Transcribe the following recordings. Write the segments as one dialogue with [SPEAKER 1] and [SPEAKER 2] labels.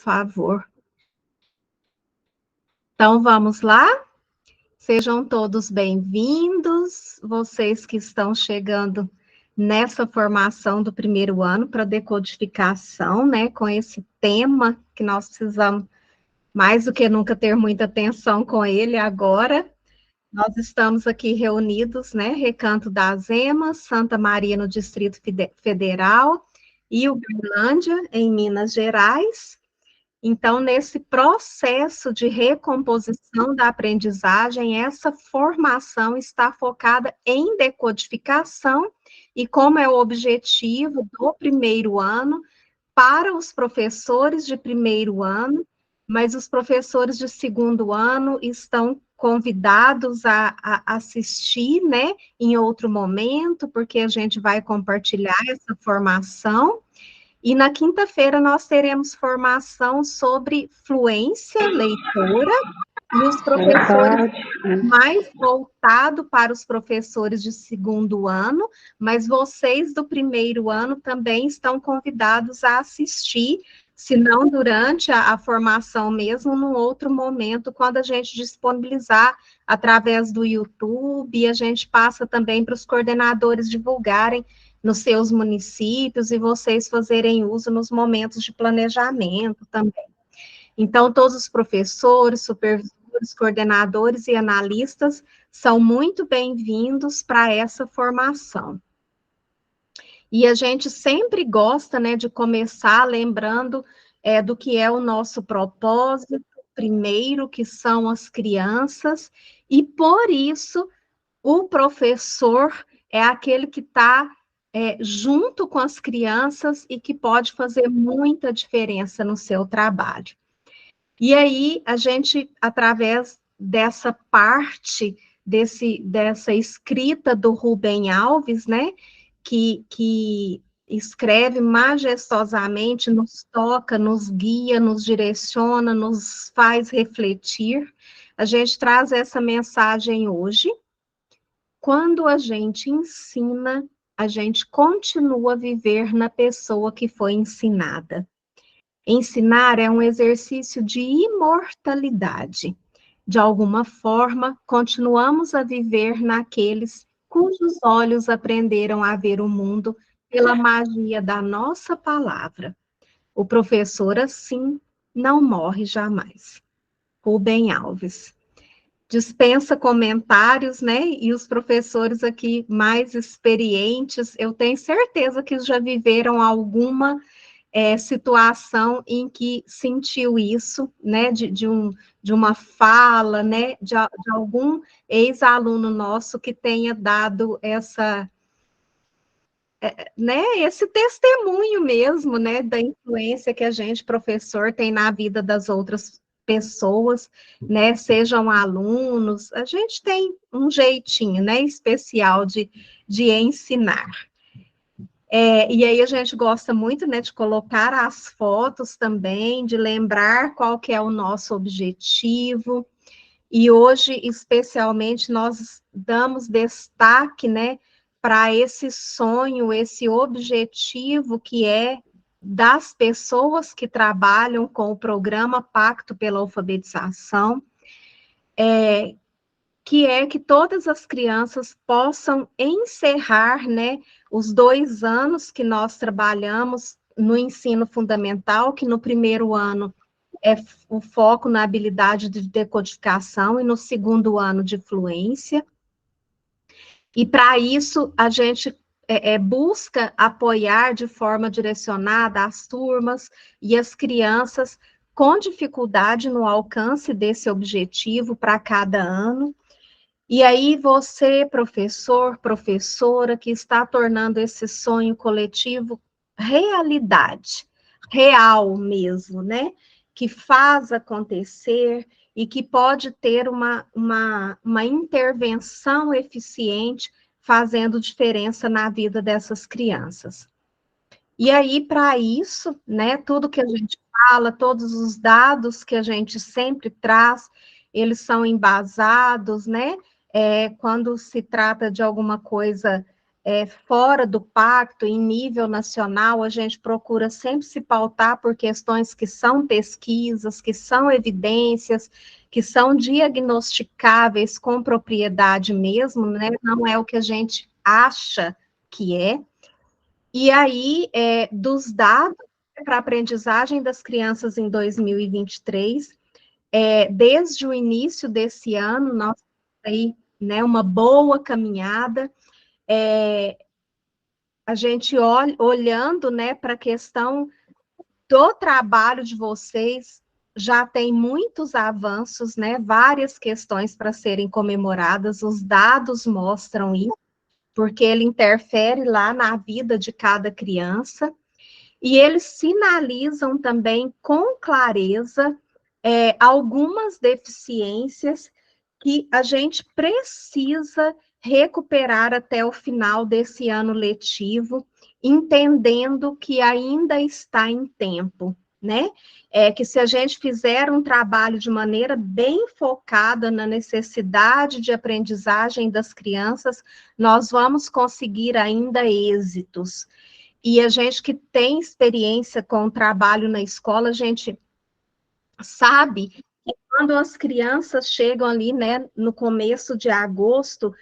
[SPEAKER 1] favor. Então, vamos lá? Sejam todos bem-vindos, vocês que estão chegando nessa formação do primeiro ano para decodificação, né, com esse tema que nós precisamos, mais do que nunca, ter muita atenção com ele agora. Nós estamos aqui reunidos, né, Recanto das Emas, Santa Maria, no Distrito Federal, e Uberlândia, em Minas Gerais. Então, nesse processo de recomposição da aprendizagem, essa formação está focada em decodificação, e como é o objetivo do primeiro ano, para os professores de primeiro ano, mas os professores de segundo ano estão convidados a assistir, né, em outro momento, porque a gente vai compartilhar essa formação. E na quinta-feira nós teremos formação sobre fluência leitora, e os professores mais voltado para os professores de segundo ano, mas vocês do primeiro ano também estão convidados a assistir, se não durante a formação mesmo, num outro momento, quando a gente disponibilizar através do YouTube, e a gente passa também para os coordenadores divulgarem nos seus municípios e vocês fazerem uso nos momentos de planejamento também. Então, todos os professores, supervisores, coordenadores e analistas são muito bem-vindos para essa formação. E a gente sempre gosta, né, de começar lembrando do que é o nosso propósito, primeiro, que são as crianças, e por isso o professor é aquele que está junto com as crianças e que pode fazer muita diferença no seu trabalho. E aí, a gente, através dessa parte, dessa escrita do Rubem Alves, né, que escreve majestosamente, nos toca, nos guia, nos direciona, nos faz refletir, a gente traz essa mensagem hoje. Quando a gente ensina, a gente continua a viver na pessoa que foi ensinada. Ensinar é um exercício de imortalidade. De alguma forma, continuamos a viver naqueles cujos olhos aprenderam a ver o mundo pela magia da nossa palavra. O professor, assim, não morre jamais. Rubem Alves. Dispensa comentários, né? E os professores aqui mais experientes, eu tenho certeza que já viveram alguma situação em que sentiu isso, né? De uma fala, né? De algum ex-aluno nosso que tenha dado né? Esse testemunho mesmo, né? Da influência que a gente, professor, tem na vida das outras pessoas, né, sejam alunos, a gente tem um jeitinho, né, especial de ensinar. E aí a gente gosta muito, né, de colocar as fotos também, de lembrar qual que é o nosso objetivo, e hoje, especialmente, nós damos destaque, né, para esse sonho, esse objetivo que é das pessoas que trabalham com o programa Pacto pela Alfabetização, que é que todas as crianças possam encerrar, né, os 2 anos que nós trabalhamos no ensino fundamental, que no primeiro ano é o foco na habilidade de decodificação e no segundo ano de fluência. E para isso a gente busca apoiar de forma direcionada as turmas e as crianças com dificuldade no alcance desse objetivo para cada ano. E aí você, professor, professora, que está tornando esse sonho coletivo realidade, real mesmo, né? Que faz acontecer e que pode ter uma intervenção eficiente, fazendo diferença na vida dessas crianças. E aí, para isso, né, tudo que a gente fala, todos os dados que a gente sempre traz, eles são embasados, né? Quando se trata de alguma coisa fora do pacto, em nível nacional, a gente procura sempre se pautar por questões que são pesquisas, que são evidências, que são diagnosticáveis com propriedade mesmo, né? Não é o que a gente acha que é. E aí, dos dados para a aprendizagem das crianças em 2023, desde o início desse ano, nós temos aí, né, uma boa caminhada, a gente olhando, né, para a questão do trabalho de vocês, já tem muitos avanços, né, várias questões para serem comemoradas, os dados mostram isso, porque ele interfere lá na vida de cada criança, e eles sinalizam também com clareza algumas deficiências que a gente precisa recuperar até o final desse ano letivo, entendendo que ainda está em tempo, né? Que se a gente fizer um trabalho de maneira bem focada na necessidade de aprendizagem das crianças, nós vamos conseguir ainda êxitos. E a gente que tem experiência com o trabalho na escola, a gente sabe que quando as crianças chegam ali, né, no começo de agosto,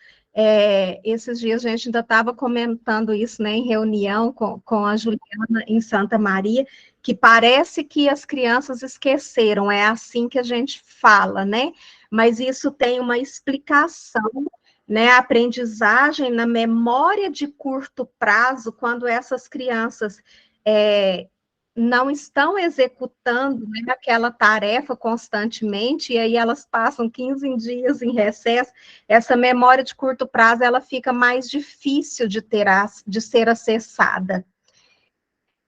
[SPEAKER 1] esses dias a gente ainda estava comentando isso, né, em reunião com a Juliana em Santa Maria, que parece que as crianças esqueceram, é assim que a gente fala, né? Mas isso tem uma explicação, né? A aprendizagem na memória de curto prazo, quando essas crianças não estão executando, né, aquela tarefa constantemente, e aí elas passam 15 dias em recesso, essa memória de curto prazo, ela fica mais difícil de ser acessada.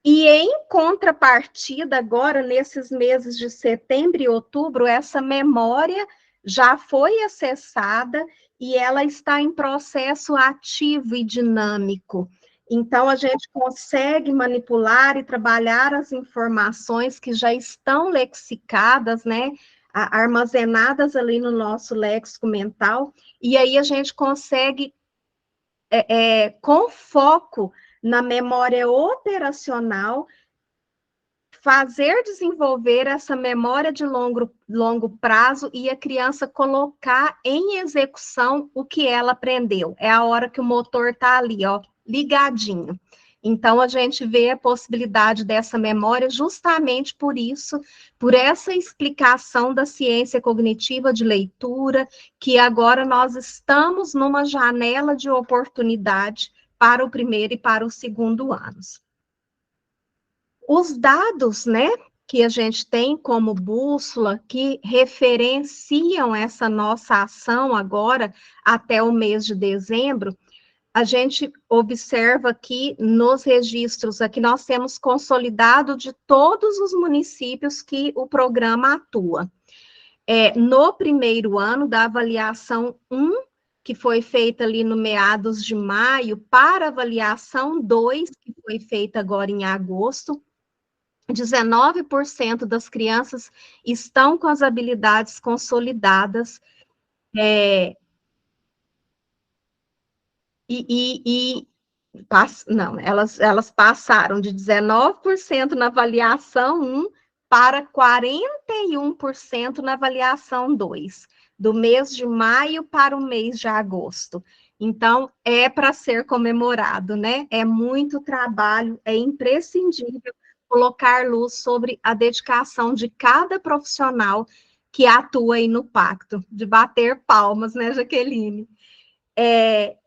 [SPEAKER 1] E em contrapartida, agora, nesses meses de setembro e outubro, essa memória já foi acessada e ela está em processo ativo e dinâmico. Então, a gente consegue manipular e trabalhar as informações que já estão lexicadas, né? Armazenadas ali no nosso léxico mental, e aí a gente consegue, com foco na memória operacional, fazer desenvolver essa memória de longo prazo e a criança colocar em execução o que ela aprendeu. É a hora que o motor está ali, ó, ligadinho. Então, a gente vê a possibilidade dessa memória justamente por isso, por essa explicação da ciência cognitiva de leitura, que agora nós estamos numa janela de oportunidade para o primeiro e para o segundo anos. Os dados, né, que a gente tem como bússola, que referenciam essa nossa ação agora até o mês de dezembro, a gente observa aqui nos registros, aqui nós temos consolidado de todos os municípios que o programa atua. No primeiro ano da avaliação 1, que foi feita ali no meados de maio, para avaliação 2, que foi feita agora em agosto, 19% das crianças estão com as habilidades consolidadas, não, elas passaram de 19% na avaliação 1 para 41% na avaliação 2, do mês de maio para o mês de agosto. Então, é para ser comemorado, né? É muito trabalho, é imprescindível colocar luz sobre a dedicação de cada profissional que atua aí no pacto, de bater palmas, né, Jaqueline?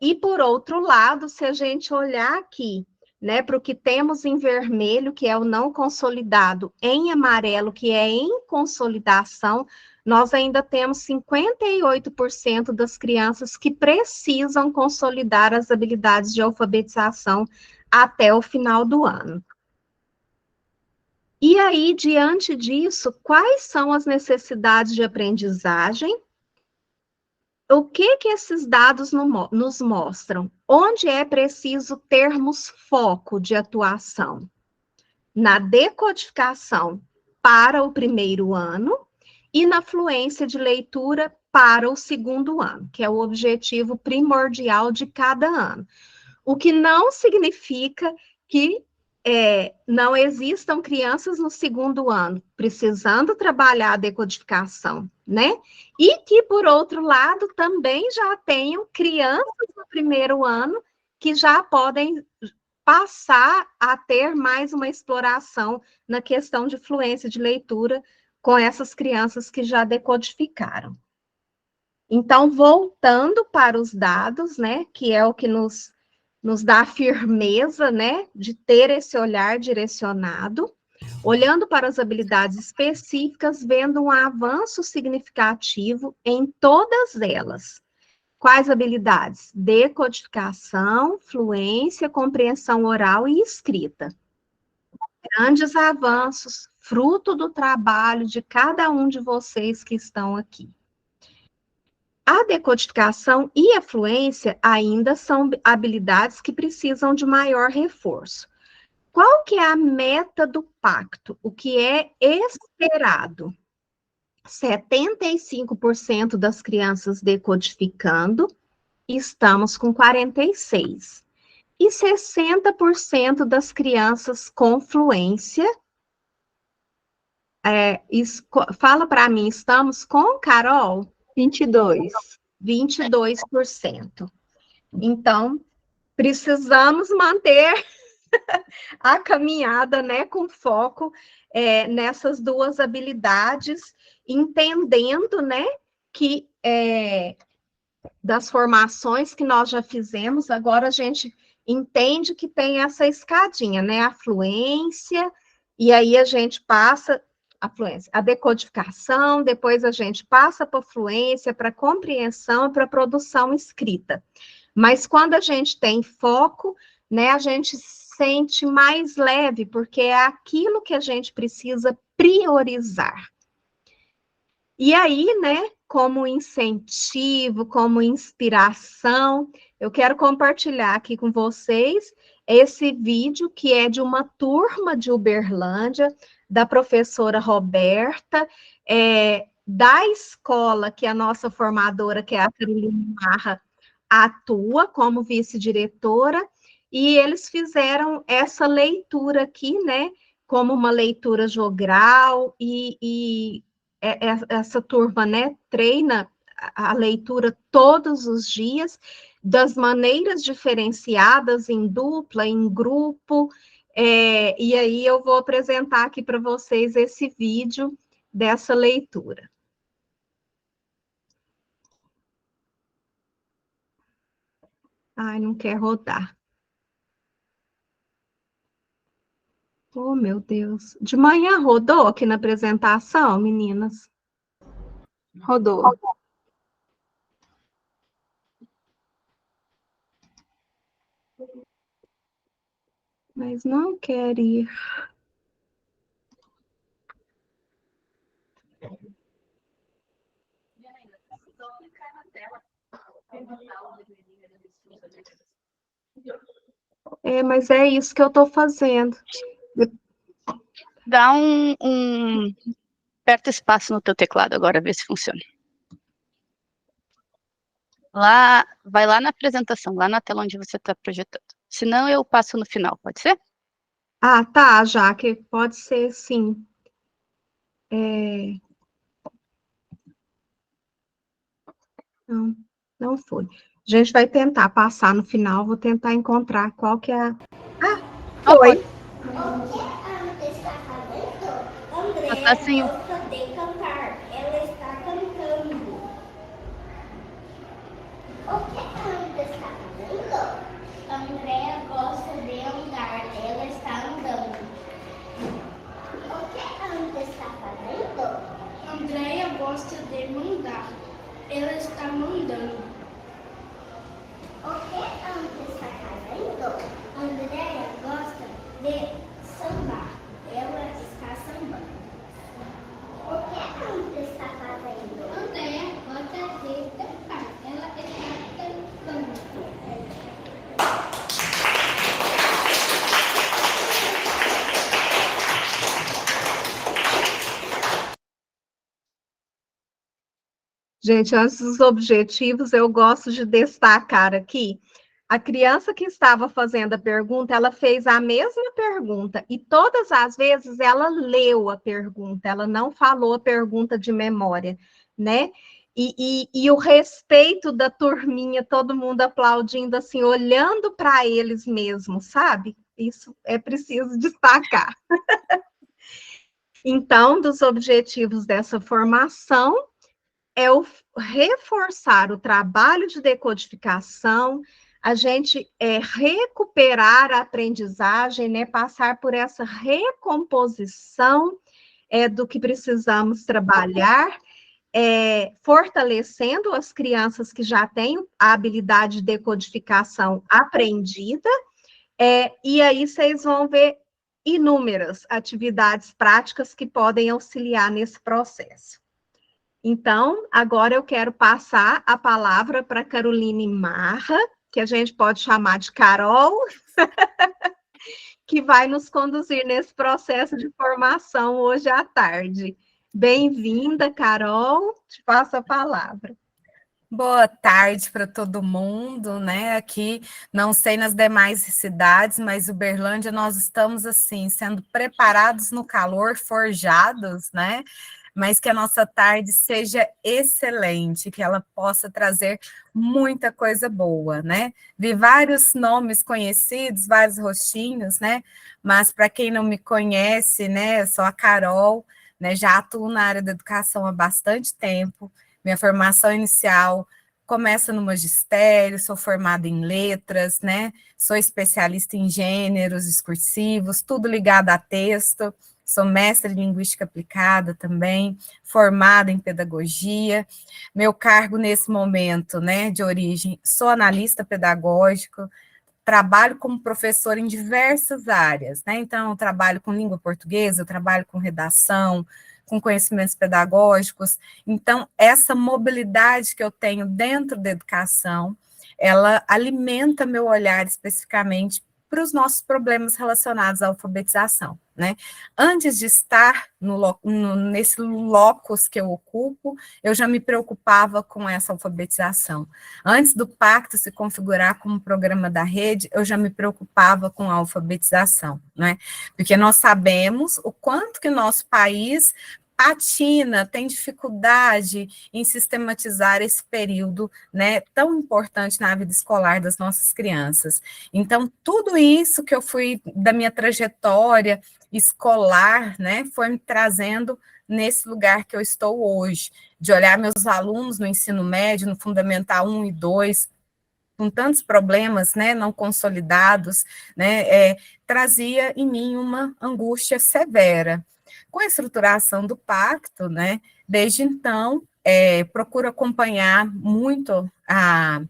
[SPEAKER 1] E, por outro lado, se a gente olhar aqui, né, para o que temos em vermelho, que é o não consolidado, em amarelo, que é em consolidação, nós ainda temos 58% das crianças que precisam consolidar as habilidades de alfabetização até o final do ano. E aí, diante disso, quais são as necessidades de aprendizagem? O que esses dados nos mostram? Onde é preciso termos foco de atuação? Na decodificação para o primeiro ano e na fluência de leitura para o segundo ano, que é o objetivo primordial de cada ano. O que não significa que não existam crianças no segundo ano precisando trabalhar a decodificação, né? E que, por outro lado, também já tenham crianças no primeiro ano que já podem passar a ter mais uma exploração na questão de fluência de leitura com essas crianças que já decodificaram. Então, voltando para os dados, né, que é o que nos dá a firmeza, né, de ter esse olhar direcionado, olhando para as habilidades específicas, vendo um avanço significativo em todas elas. Quais habilidades? Decodificação, fluência, compreensão oral e escrita. Grandes avanços, fruto do trabalho de cada um de vocês que estão aqui. A decodificação e a fluência ainda são habilidades que precisam de maior reforço. Qual que é a meta do pacto? O que é esperado? 75% das crianças decodificando, estamos com 46%. E 60% das crianças com fluência, fala para mim, estamos com, Carol?
[SPEAKER 2] 22%.
[SPEAKER 1] 22%. Então, precisamos manter a caminhada, né, com foco nessas duas habilidades, entendendo, né, que das formações que nós já fizemos, agora a gente entende que tem essa escadinha, né, a fluência, e aí a gente passa a fluência, a decodificação, depois a gente passa para a fluência, para compreensão e para produção escrita. Mas quando a gente tem foco, né, a gente sente mais leve, porque é aquilo que a gente precisa priorizar. E aí, né, como incentivo, como inspiração, eu quero compartilhar aqui com vocês esse vídeo que é de uma turma de Uberlândia, da professora Roberta, da escola que a nossa formadora, que é a Carolina Marra, atua como vice-diretora, e eles fizeram essa leitura aqui, né, como uma leitura jogral, e essa turma, né, treina a leitura todos os dias, das maneiras diferenciadas, em dupla, em grupo, e aí eu vou apresentar aqui para vocês esse vídeo dessa leitura. Ai, não quer rodar. Oh, meu Deus. De manhã rodou aqui na apresentação, meninas?
[SPEAKER 2] Rodou.
[SPEAKER 1] Mas não quer ir. Mas é isso que eu estou fazendo.
[SPEAKER 2] Dá aperta espaço no teu teclado agora, vê se funciona. Vai lá na apresentação, lá na tela onde você está projetando. Senão eu passo no final, pode ser?
[SPEAKER 1] Ah, tá, Jaque, pode ser sim. Não foi. A gente vai tentar passar no final, vou tentar encontrar qual que é a... Ah, foi.
[SPEAKER 2] O que Ana está fazendo? André, eu poder cantar. Ela está cantando. O que a Ana está fazendo? Andréa gosta de andar. Ela está andando. O que a Ana está fazendo? Andréa gosta de mandar. Ela está mandando. O que a Ana está fazendo? Andréa gosta de sambar. Ela está sambando. O que a Ana está fazendo? Andréa gosta de cantar. Ela está cantando.
[SPEAKER 1] Gente, antes dos objetivos, eu gosto de destacar aqui A criança que estava fazendo a pergunta, ela fez a mesma pergunta e todas as vezes ela leu a pergunta, ela não falou a pergunta de memória, né? E o respeito da turminha, todo mundo aplaudindo, assim, olhando para eles mesmos, sabe? Isso é preciso destacar. Então, dos objetivos dessa formação é o reforçar o trabalho de decodificação, a gente recuperar a aprendizagem, né, passar por essa recomposição do que precisamos trabalhar, fortalecendo as crianças que já têm a habilidade de decodificação aprendida, e aí vocês vão ver inúmeras atividades práticas que podem auxiliar nesse processo. Então, agora eu quero passar a palavra para Caroline Marra, que a gente pode chamar de Carol, que vai nos conduzir nesse processo de formação hoje à tarde. Bem-vinda, Carol, te passo a palavra.
[SPEAKER 3] Boa tarde para todo mundo, né? Aqui, não sei nas demais cidades, mas Uberlândia nós estamos assim, sendo preparados no calor, forjados, né? Mas que a nossa tarde seja excelente, que ela possa trazer muita coisa boa, né? Vi vários nomes conhecidos, vários rostinhos, né? Mas para quem não me conhece, né? Eu sou a Carol, né? Já atuo na área da educação há bastante tempo. Minha formação inicial começa no magistério, sou formada em letras, né? Sou especialista em gêneros discursivos, tudo ligado a texto. Sou mestre em linguística aplicada também, formada em pedagogia. Meu cargo nesse momento, né, de origem, sou analista pedagógico, trabalho como professor em diversas áreas, né? Então, eu trabalho com língua portuguesa, eu trabalho com redação, com conhecimentos pedagógicos. Então, essa mobilidade que eu tenho dentro da educação, ela alimenta meu olhar especificamente para os nossos problemas relacionados à alfabetização, né? Antes de estar nesse locus que eu ocupo, eu já me preocupava com essa alfabetização. Antes do pacto se configurar como programa da rede, eu já me preocupava com a alfabetização, né? Porque nós sabemos o quanto que nosso país patina, tem dificuldade em sistematizar esse período, né, tão importante na vida escolar das nossas crianças. Então, tudo isso que eu fui da minha trajetória escolar, né, foi me trazendo nesse lugar que eu estou hoje, de olhar meus alunos no ensino médio, no Fundamental 1 e 2, com tantos problemas, né, não consolidados, né, trazia em mim uma angústia severa. Com a estruturação do pacto, né, desde então, procuro acompanhar muito a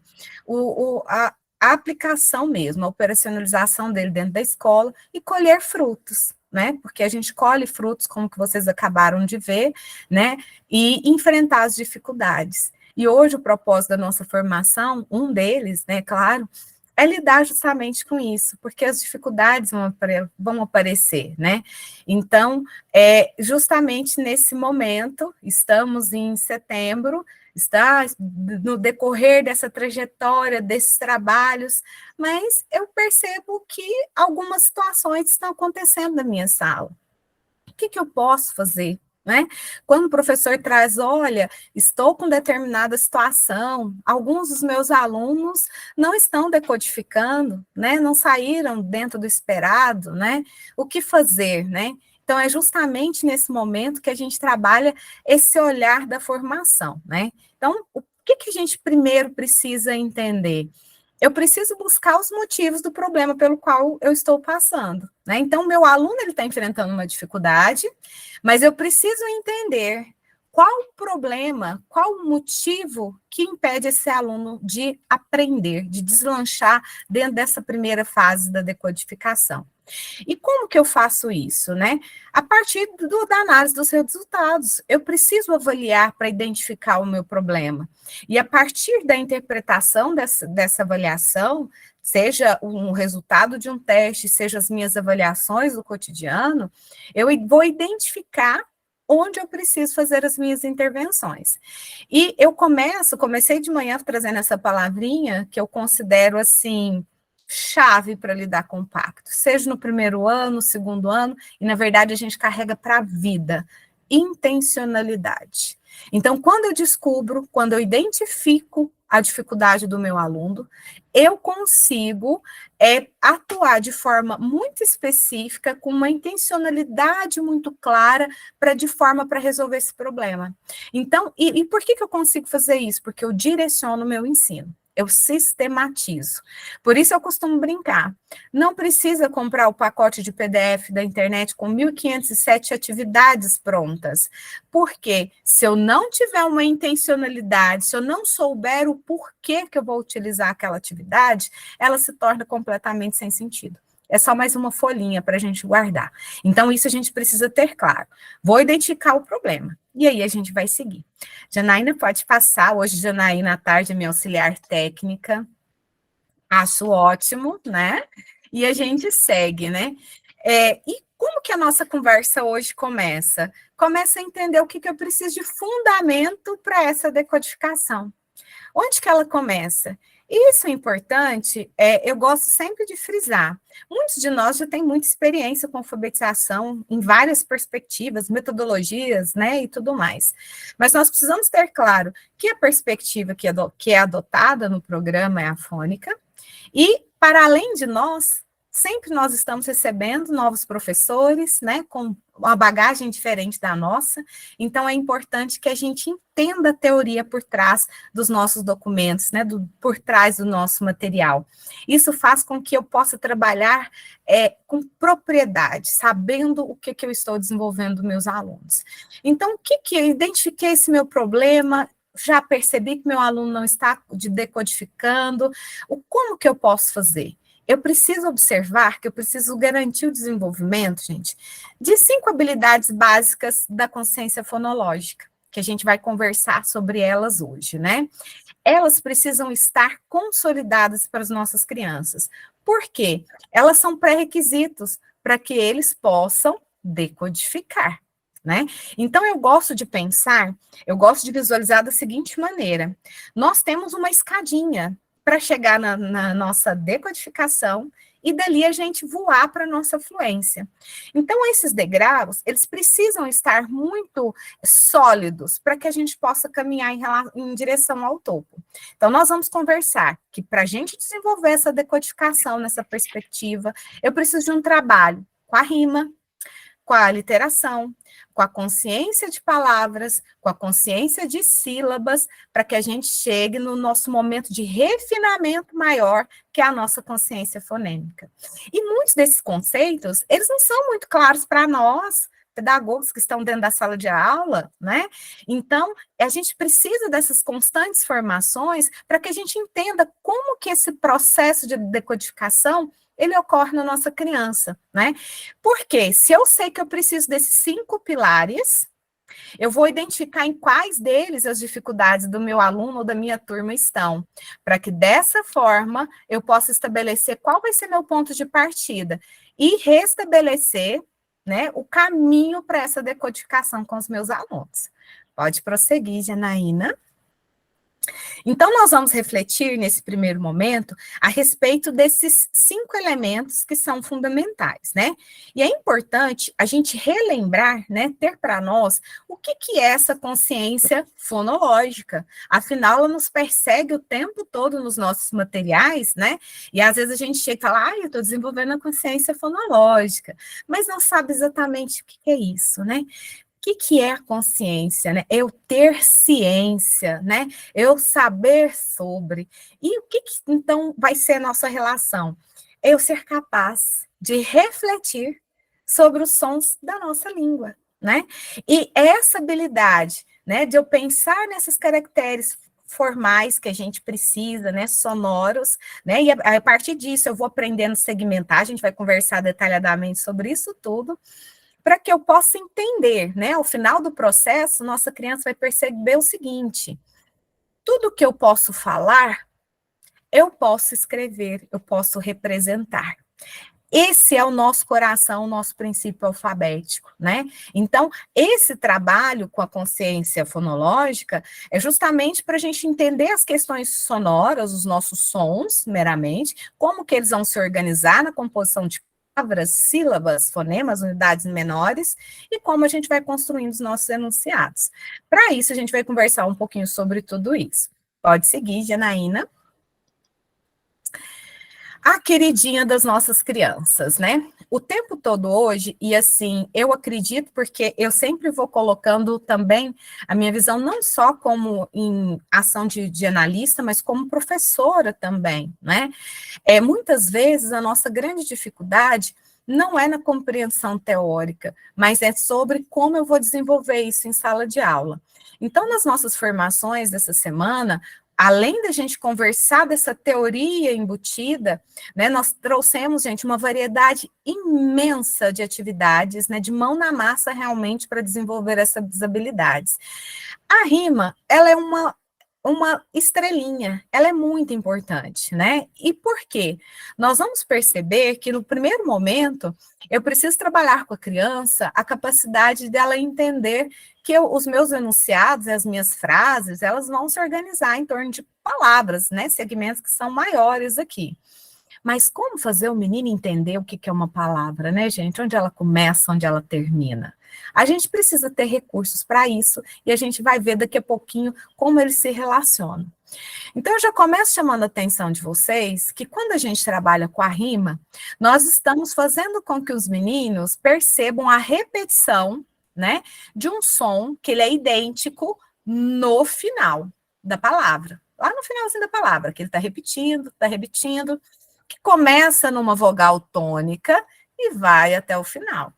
[SPEAKER 3] aplicação mesmo, a operacionalização dele dentro da escola e colher frutos, né, porque a gente colhe frutos, como que vocês acabaram de ver, né, e enfrentar as dificuldades. E hoje o propósito da nossa formação, um deles, né, claro, é lidar justamente com isso, porque as dificuldades vão aparecer, né? Então, justamente nesse momento, estamos em setembro, está no decorrer dessa trajetória, desses trabalhos, mas eu percebo que algumas situações estão acontecendo na minha sala. O que eu posso fazer? Né? Quando o professor traz, olha, estou com determinada situação, alguns dos meus alunos não estão decodificando, né? Não saíram dentro do esperado, né? O que fazer, né? Então, é justamente nesse momento que a gente trabalha esse olhar da formação, né? Então, o que a gente primeiro precisa entender? Eu preciso buscar os motivos do problema pelo qual eu estou passando, né? Então, meu aluno ele está enfrentando uma dificuldade, mas eu preciso entender qual o problema, qual o motivo que impede esse aluno de aprender, de deslanchar dentro dessa primeira fase da decodificação. E como que eu faço isso, né? A partir da análise dos resultados, eu preciso avaliar para identificar o meu problema. E a partir da interpretação dessa avaliação, seja um resultado de um teste, seja as minhas avaliações do cotidiano, eu vou identificar onde eu preciso fazer as minhas intervenções. E eu comecei de manhã trazendo essa palavrinha que eu considero assim chave para lidar com o pacto, seja no primeiro ano, segundo ano, e na verdade a gente carrega para a vida, intencionalidade. Então, quando eu identifico a dificuldade do meu aluno, eu consigo atuar de forma muito específica, com uma intencionalidade muito clara, de forma para resolver esse problema. Então, e por que eu consigo fazer isso? Porque eu direciono o meu ensino. Eu sistematizo. Por isso eu costumo brincar. Não precisa comprar o pacote de PDF da internet com 1.507 atividades prontas. Porque se eu não tiver uma intencionalidade, se eu não souber o porquê que eu vou utilizar aquela atividade, ela se torna completamente sem sentido. É só mais uma folhinha para a gente guardar. Então, isso a gente precisa ter claro. Vou identificar o problema. E aí a gente vai seguir. Janaína pode passar. Hoje, Janaína, à tarde, é minha auxiliar técnica. Acho ótimo, né? E a gente segue, né? E como que a nossa conversa hoje começa? Começa a entender o que eu preciso de fundamento para essa decodificação. Onde que ela começa? Isso é importante, eu gosto sempre de frisar. Muitos de nós já têm muita experiência com alfabetização em várias perspectivas, metodologias, né, e tudo mais. Mas nós precisamos ter claro que a perspectiva que é adotada no programa é a fônica, e, para além de nós, sempre nós estamos recebendo novos professores, né, com uma bagagem diferente da nossa, então é importante que a gente entenda a teoria por trás dos nossos documentos, né, por trás do nosso material. Isso faz com que eu possa trabalhar com propriedade, sabendo o que eu estou desenvolvendo dos meus alunos. Então, o que eu identifiquei esse meu problema, já percebi que meu aluno não está decodificando, como que eu posso fazer? Eu preciso observar que eu preciso garantir o desenvolvimento, gente, de 5 habilidades básicas da consciência fonológica, que a gente vai conversar sobre elas hoje, né? Elas precisam estar consolidadas para as nossas crianças. Por quê? Elas são pré-requisitos para que eles possam decodificar, né? Então, eu gosto de visualizar da seguinte maneira: nós temos uma escadinha para chegar na nossa decodificação e dali a gente voar para a nossa fluência. Então, esses degraus, eles precisam estar muito sólidos para que a gente possa caminhar em direção ao topo. Então, nós vamos conversar que para a gente desenvolver essa decodificação nessa perspectiva, eu preciso de um trabalho com a rima, com a literação, com a consciência de palavras, com a consciência de sílabas, para que a gente chegue no nosso momento de refinamento maior, que é a nossa consciência fonêmica. E muitos desses conceitos, eles não são muito claros para nós, pedagogos que estão dentro da sala de aula, né? Então, a gente precisa dessas constantes formações para que a gente entenda como que esse processo de decodificação ele ocorre na nossa criança, né? Porque se eu sei que eu preciso desses 5 pilares, eu vou identificar em quais deles as dificuldades do meu aluno ou da minha turma estão, para que dessa forma eu possa estabelecer qual vai ser meu ponto de partida e restabelecer, né, o caminho para essa decodificação com os meus alunos. Pode prosseguir, Janaína. Então, nós vamos refletir nesse primeiro momento a respeito desses 5 elementos que são fundamentais, né? E é importante a gente relembrar, né, ter para nós o que é essa consciência fonológica. Afinal, ela nos persegue o tempo todo nos nossos materiais, né? E às vezes a gente chega e fala, eu estou desenvolvendo a consciência fonológica, mas não sabe exatamente o que é isso, né? O que é a consciência, né? Eu ter ciência, né? Eu saber sobre. E o que então vai ser a nossa relação? Eu ser capaz de refletir sobre os sons da nossa língua, né? E essa habilidade, né, de eu pensar nesses caracteres formais que a gente precisa, né, sonoros, né, e a partir disso eu vou aprendendo a segmentar, a gente vai conversar detalhadamente sobre isso tudo, para que eu possa entender, né? Ao final do processo, nossa criança vai perceber o seguinte: tudo que eu posso falar, eu posso escrever, eu posso representar. esse é o nosso coração, o nosso princípio alfabético, né? Então, esse trabalho com a consciência fonológica é justamente para a gente entender as questões sonoras, os nossos sons, meramente, como que eles vão se organizar na composição de palavras, sílabas, fonemas, unidades menores, e como a gente vai construindo os nossos enunciados. Para isso, a gente vai conversar um pouquinho sobre tudo isso. Pode seguir, Janaína. A queridinha das nossas crianças, né? O tempo todo hoje, e assim, eu acredito, porque eu sempre vou colocando também a minha visão, não só como em ação de analista, mas como professora também, né? Muitas vezes a nossa grande dificuldade não é na compreensão teórica, mas é sobre como eu vou desenvolver isso em sala de aula. Então, nas nossas formações dessa semana, além da gente conversar dessa teoria embutida, né, nós trouxemos, gente, uma variedade imensa de atividades, né, de mão na massa realmente para desenvolver essas habilidades. A rima, ela é uma estrelinha, ela é muito importante, né? E por quê? Nós vamos perceber que no primeiro momento eu preciso trabalhar com a criança a capacidade dela entender que os meus enunciados e as minhas frases, elas vão se organizar em torno de palavras, né? Segmentos que são maiores aqui. Mas como fazer o menino entender o que é uma palavra, né, gente? Onde ela começa, onde ela termina? A gente precisa ter recursos para isso e a gente vai ver daqui a pouquinho como eles se relacionam. Então, eu já começo chamando a atenção de vocês que quando a gente trabalha com a rima, nós estamos fazendo com que os meninos percebam a repetição, né, de um som que ele é idêntico no final da palavra. Lá no finalzinho da palavra, que ele está repetindo, que começa numa vogal tônica e vai até o final.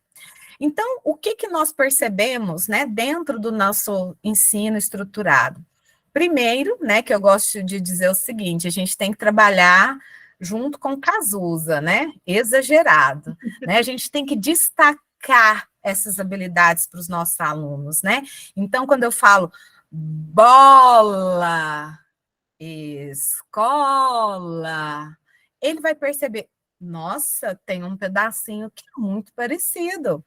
[SPEAKER 3] Então, o que nós percebemos, né, dentro do nosso ensino estruturado? Primeiro, né, que eu gosto de dizer o seguinte, a gente tem que trabalhar junto com Cazuza, né, exagerado, né, a gente tem que destacar essas habilidades para os nossos alunos, né, então quando eu falo bola, escola, ele vai perceber, nossa, tem um pedacinho que é muito parecido,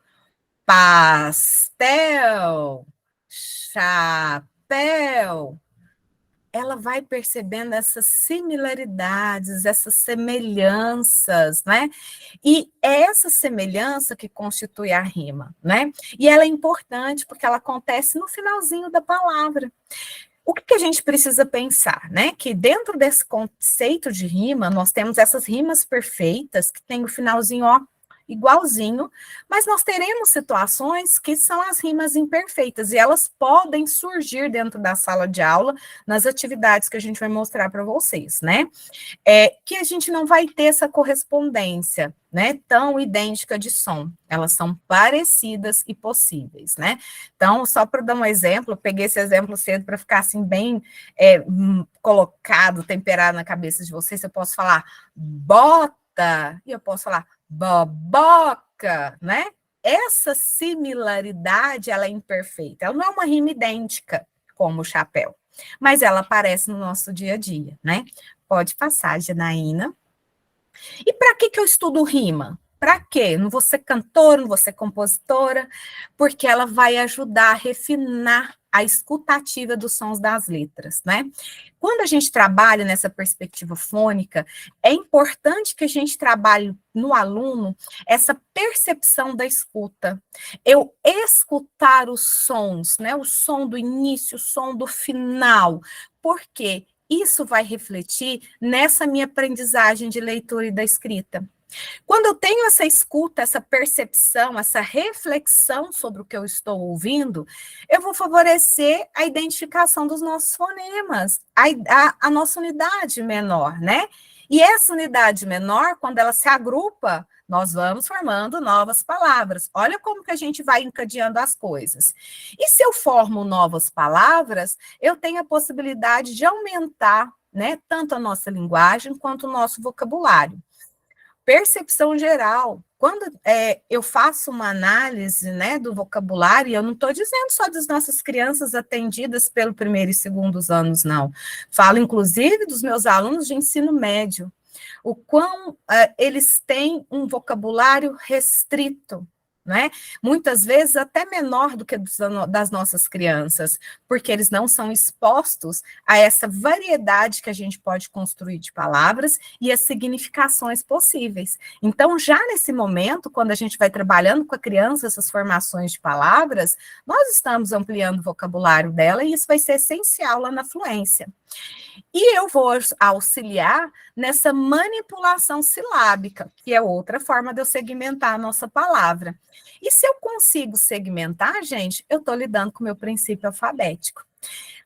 [SPEAKER 3] pastel, chapéu, ela vai percebendo essas similaridades, essas semelhanças, né? E é essa semelhança que constitui a rima, né? E ela é importante porque ela acontece no finalzinho da palavra. O que a gente precisa pensar, né? Que dentro desse conceito de rima, nós temos essas rimas perfeitas, que tem o finalzinho, ó, igualzinho, mas nós teremos situações que são as rimas imperfeitas, e elas podem surgir dentro da sala de aula, nas atividades que a gente vai mostrar para vocês, né? Que a gente não vai ter essa correspondência, né, tão idêntica de som, elas são parecidas e possíveis, né? Então, só para dar um exemplo, eu peguei esse exemplo cedo para ficar assim bem colocado, temperado na cabeça de vocês, eu posso falar bota, e eu posso falar boboca, né? Essa similaridade, ela é imperfeita, ela não é uma rima idêntica, como o chapéu, mas ela aparece no nosso dia a dia, né? Pode passar, Janaína. E para que eu estudo rima? Para quê? Não vou ser cantora, não vou ser compositora, porque ela vai ajudar a refinar a escutativa dos sons das letras, né? Quando a gente trabalha nessa perspectiva fônica, é importante que a gente trabalhe no aluno essa percepção da escuta. Eu escutar os sons, né? O som do início, o som do final. Por quê? Isso vai refletir nessa minha aprendizagem de leitura e da escrita. Quando eu tenho essa escuta, essa percepção, essa reflexão sobre o que eu estou ouvindo, eu vou favorecer a identificação dos nossos fonemas, a nossa unidade menor, né? E essa unidade menor, quando ela se agrupa, nós vamos formando novas palavras. Olha como que a gente vai encadeando as coisas. E se eu formo novas palavras, eu tenho a possibilidade de aumentar, né, tanto a nossa linguagem quanto o nosso vocabulário. Percepção geral. Quando eu faço uma análise, né, do vocabulário, eu não estou dizendo só das nossas crianças atendidas pelo primeiro e segundo anos, não. Falo, inclusive, dos meus alunos de ensino médio. o quão eles têm um vocabulário restrito, né? Muitas vezes até menor do que das nossas crianças, porque eles não são expostos a essa variedade que a gente pode construir de palavras e as significações possíveis. Então, já nesse momento, quando a gente vai trabalhando com a criança essas formações de palavras, nós estamos ampliando o vocabulário dela e isso vai ser essencial lá na fluência. E eu vou auxiliar nessa manipulação silábica, que é outra forma de eu segmentar a nossa palavra. E se eu consigo segmentar, gente, eu estou lidando com o meu princípio alfabético.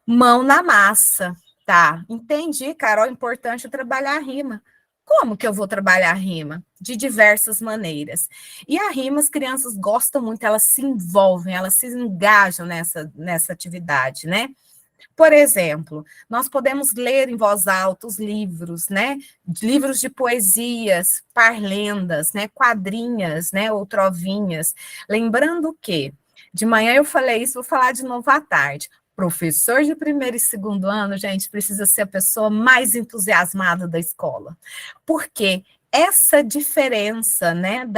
[SPEAKER 3] Mão na massa, tá? Entendi, Carol, é importante trabalhar a rima. Como que eu vou trabalhar a rima? De diversas maneiras. E a rima, as crianças gostam muito, elas se envolvem, elas se engajam nessa atividade, né? Por exemplo, nós podemos ler em voz alta os livros, né? Livros de poesias, parlendas, né? Quadrinhas, né? Ou trovinhas. Lembrando que de manhã eu falei isso, vou falar de novo à tarde. Professor de primeiro e segundo ano, gente, precisa ser a pessoa mais entusiasmada da escola. Por quê? Essa diferença, né,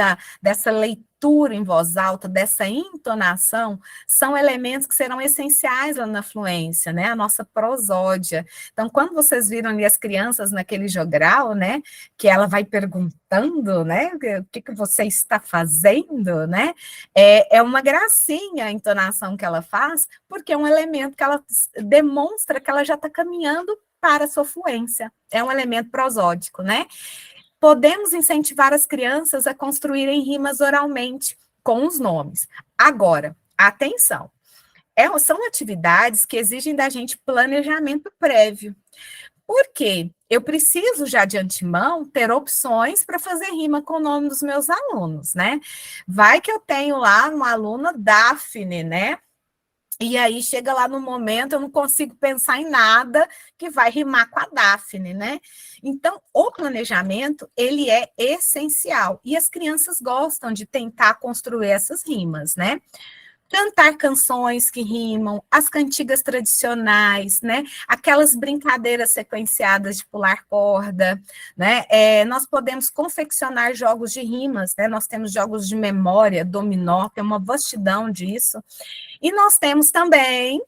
[SPEAKER 3] dessa leitura em voz alta, dessa entonação, são elementos que serão essenciais lá na fluência, né, a nossa prosódia. Então, quando vocês viram ali as crianças naquele jogral, né, que ela vai perguntando, né, o que você está fazendo, né, é uma gracinha a entonação que ela faz, porque é um elemento que ela demonstra que ela já está caminhando para a sua fluência, é um elemento prosódico, né. Podemos incentivar as crianças a construírem rimas oralmente, com os nomes. Agora, atenção, são atividades que exigem da gente planejamento prévio. Por quê? Eu preciso já de antemão ter opções para fazer rima com o nome dos meus alunos, né? Vai que eu tenho lá uma aluna Daphne, né? E aí chega lá no momento, eu não consigo pensar em nada que vai rimar com a Daphne, né? Então, o planejamento, ele é essencial. E as crianças gostam de tentar construir essas rimas, né? Cantar canções que rimam, as cantigas tradicionais, né? Aquelas brincadeiras sequenciadas de pular corda, né? Nós podemos confeccionar jogos de rimas, né? Nós temos jogos de memória, dominó, tem uma vastidão disso. E nós temos também,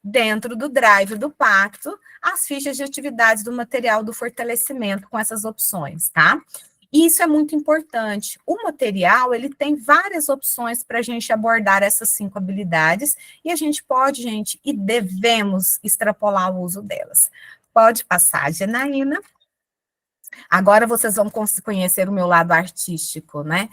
[SPEAKER 3] dentro do drive do pacto, as fichas de atividades do material do fortalecimento com essas opções, tá? E isso é muito importante. O material, ele tem várias opções para a gente abordar essas 5 habilidades, e a gente pode, gente, e devemos extrapolar o uso delas. Pode passar, Janaína. Agora vocês vão conhecer o meu lado artístico, né?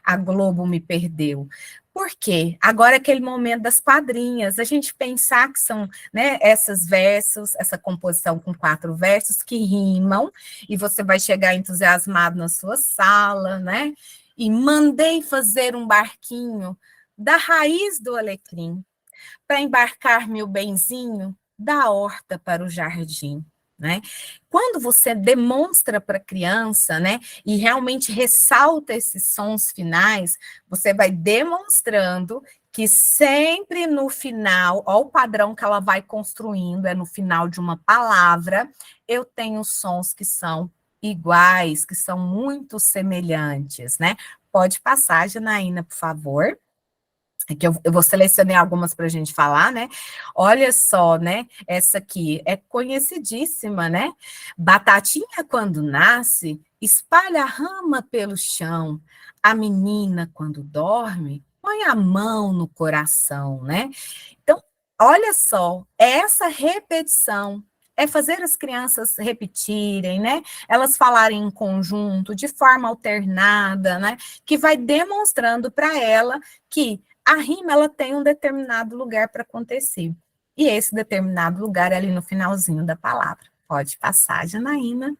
[SPEAKER 3] A Globo me perdeu. Por quê? Agora é aquele momento das quadrinhas, a gente pensar que são, né, esses versos, essa composição com 4 versos que rimam, e você vai chegar entusiasmado na sua sala, né? E mandei fazer um barquinho da raiz do alecrim, para embarcar meu benzinho da horta para o jardim. Né? Quando você demonstra para a criança, né, e realmente ressalta esses sons finais, você vai demonstrando que sempre no final, ó, o padrão que ela vai construindo é no final de uma palavra, eu tenho sons que são iguais, que são muito semelhantes, né? Pode passar, Janaína, por favor. Que eu vou selecionar algumas para a gente falar, né? Olha só, né? Essa aqui é conhecidíssima, né? Batatinha, quando nasce, espalha a rama pelo chão. A menina, quando dorme, põe a mão no coração, né? Então, olha só, essa repetição é fazer as crianças repetirem, né? Elas falarem em conjunto, de forma alternada, né? Que vai demonstrando para ela que a rima, ela tem um determinado lugar para acontecer. E esse determinado lugar é ali no finalzinho da palavra. Pode passar, Janaína.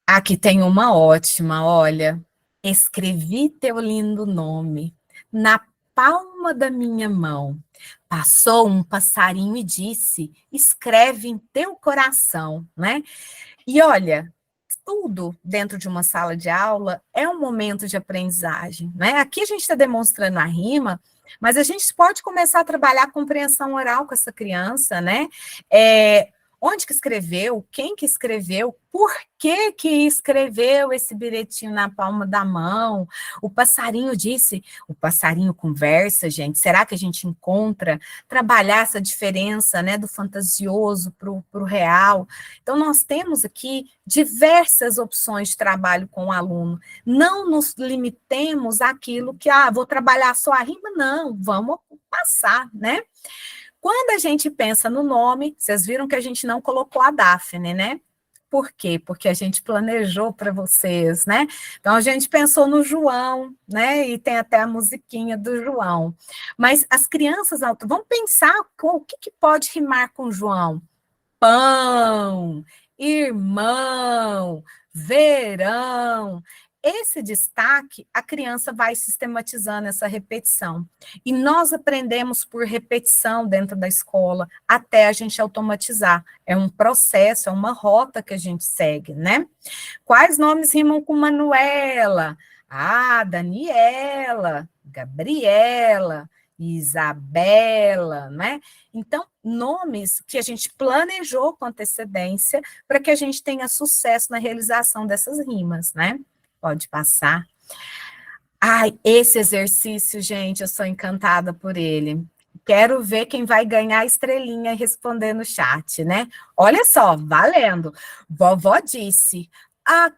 [SPEAKER 3] Aqui tem uma ótima, olha. Escrevi teu lindo nome na palma da minha mão. Passou um passarinho e disse, escreve em teu coração, né? E olha, tudo dentro de uma sala de aula é um momento de aprendizagem, né? Aqui a gente está demonstrando a rima, mas a gente pode começar a trabalhar a compreensão oral com essa criança, né? Onde que escreveu? Quem que escreveu? Por que que escreveu esse bilhetinho na palma da mão? O passarinho disse, o passarinho conversa, gente. Será que a gente encontra trabalhar essa diferença, né, do fantasioso para o real? Então, nós temos aqui diversas opções de trabalho com o aluno. Não nos limitemos àquilo que, vou trabalhar só a rima, não, vamos passar, né? Quando a gente pensa no nome, vocês viram que a gente não colocou a Daphne, né? Por quê? Porque a gente planejou para vocês, né? Então, a gente pensou no João, né? E tem até a musiquinha do João. Mas as crianças, vamos pensar o que pode rimar com João? Pão, irmão, verão. Esse destaque, a criança vai sistematizando essa repetição. E nós aprendemos por repetição dentro da escola, até a gente automatizar. É um processo, é uma rota que a gente segue, né? Quais nomes rimam com Manuela? Daniela, Gabriela, Isabela, né? Então, nomes que a gente planejou com antecedência para que a gente tenha sucesso na realização dessas rimas, né? Pode passar. Esse exercício, gente, eu sou encantada por ele. Quero ver quem vai ganhar a estrelinha e responder no chat, né? Olha só, valendo. Vovó disse,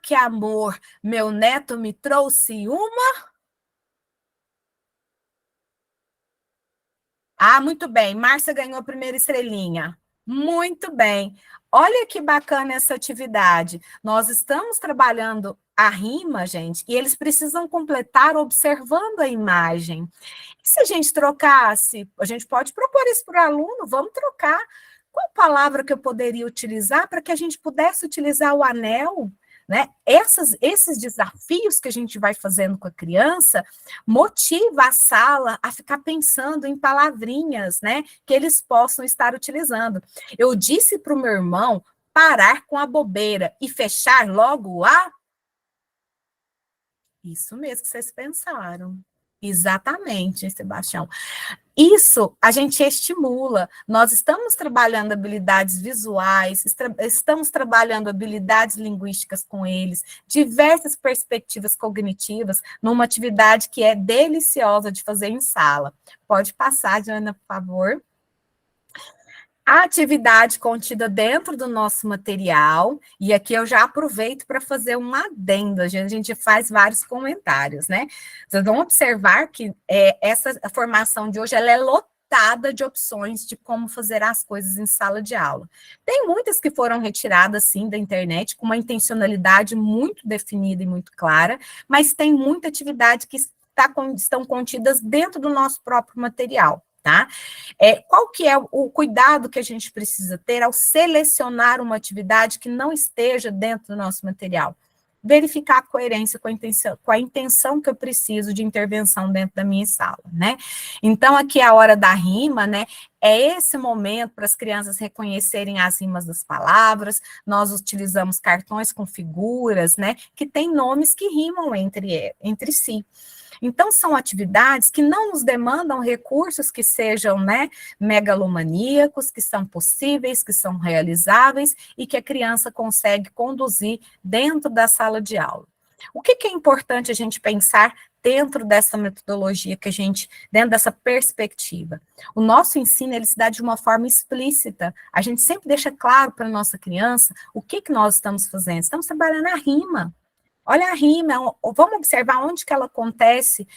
[SPEAKER 3] que amor, meu neto me trouxe uma... Muito bem, Márcia ganhou a primeira estrelinha. Muito bem. Olha que bacana essa atividade. Nós estamos trabalhando a rima, gente, e eles precisam completar observando a imagem. E se a gente trocasse, a gente pode propor isso para o aluno, vamos trocar. Qual palavra que eu poderia utilizar para que a gente pudesse utilizar o anel? Né? Esses desafios que a gente vai fazendo com a criança motiva a sala a ficar pensando em palavrinhas, né, que eles possam estar utilizando. Eu disse para o meu irmão parar com a bobeira e fechar logo a... Isso mesmo que vocês pensaram. Exatamente, Sebastião. Isso a gente estimula. Nós estamos trabalhando habilidades visuais, estamos trabalhando habilidades linguísticas com eles, diversas perspectivas cognitivas, numa atividade que é deliciosa de fazer em sala. Pode passar, Diana, por favor. A atividade contida dentro do nosso material, e aqui eu já aproveito para fazer um adendo, a gente faz vários comentários, né? Vocês vão observar que essa formação de hoje ela é lotada de opções de como fazer as coisas em sala de aula. Tem muitas que foram retiradas, sim, da internet, com uma intencionalidade muito definida e muito clara, mas tem muita atividade que estão contidas dentro do nosso próprio material. Tá? Qual que é o cuidado que a gente precisa ter ao selecionar uma atividade que não esteja dentro do nosso material? Verificar a coerência com a intenção que eu preciso de intervenção dentro da minha sala, né? Então, aqui é a hora da rima, né? É esse momento para as crianças reconhecerem as rimas das palavras, nós utilizamos cartões com figuras, né? Que têm nomes que rimam entre si. Então, são atividades que não nos demandam recursos que sejam, né, megalomaníacos, que são possíveis, que são realizáveis e que a criança consegue conduzir dentro da sala de aula. O que é importante a gente pensar dentro dessa metodologia dentro dessa perspectiva? O nosso ensino, ele se dá de uma forma explícita. A gente sempre deixa claro para a nossa criança o que nós estamos fazendo. Estamos trabalhando a rima. Olha a rima, vamos observar onde que ela acontece,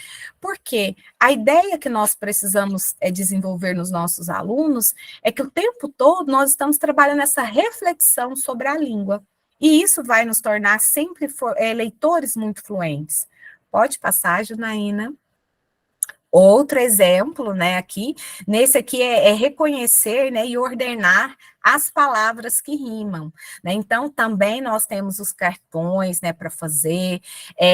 [SPEAKER 3] porque a ideia que nós precisamos desenvolver nos nossos alunos é que o tempo todo nós estamos trabalhando essa reflexão sobre a língua, e isso vai nos tornar sempre leitores muito fluentes. Pode passar, Janaína. Outro exemplo, né, aqui, nesse aqui é reconhecer, né, e ordenar as palavras que rimam, né, então também nós temos os cartões, né, para fazer,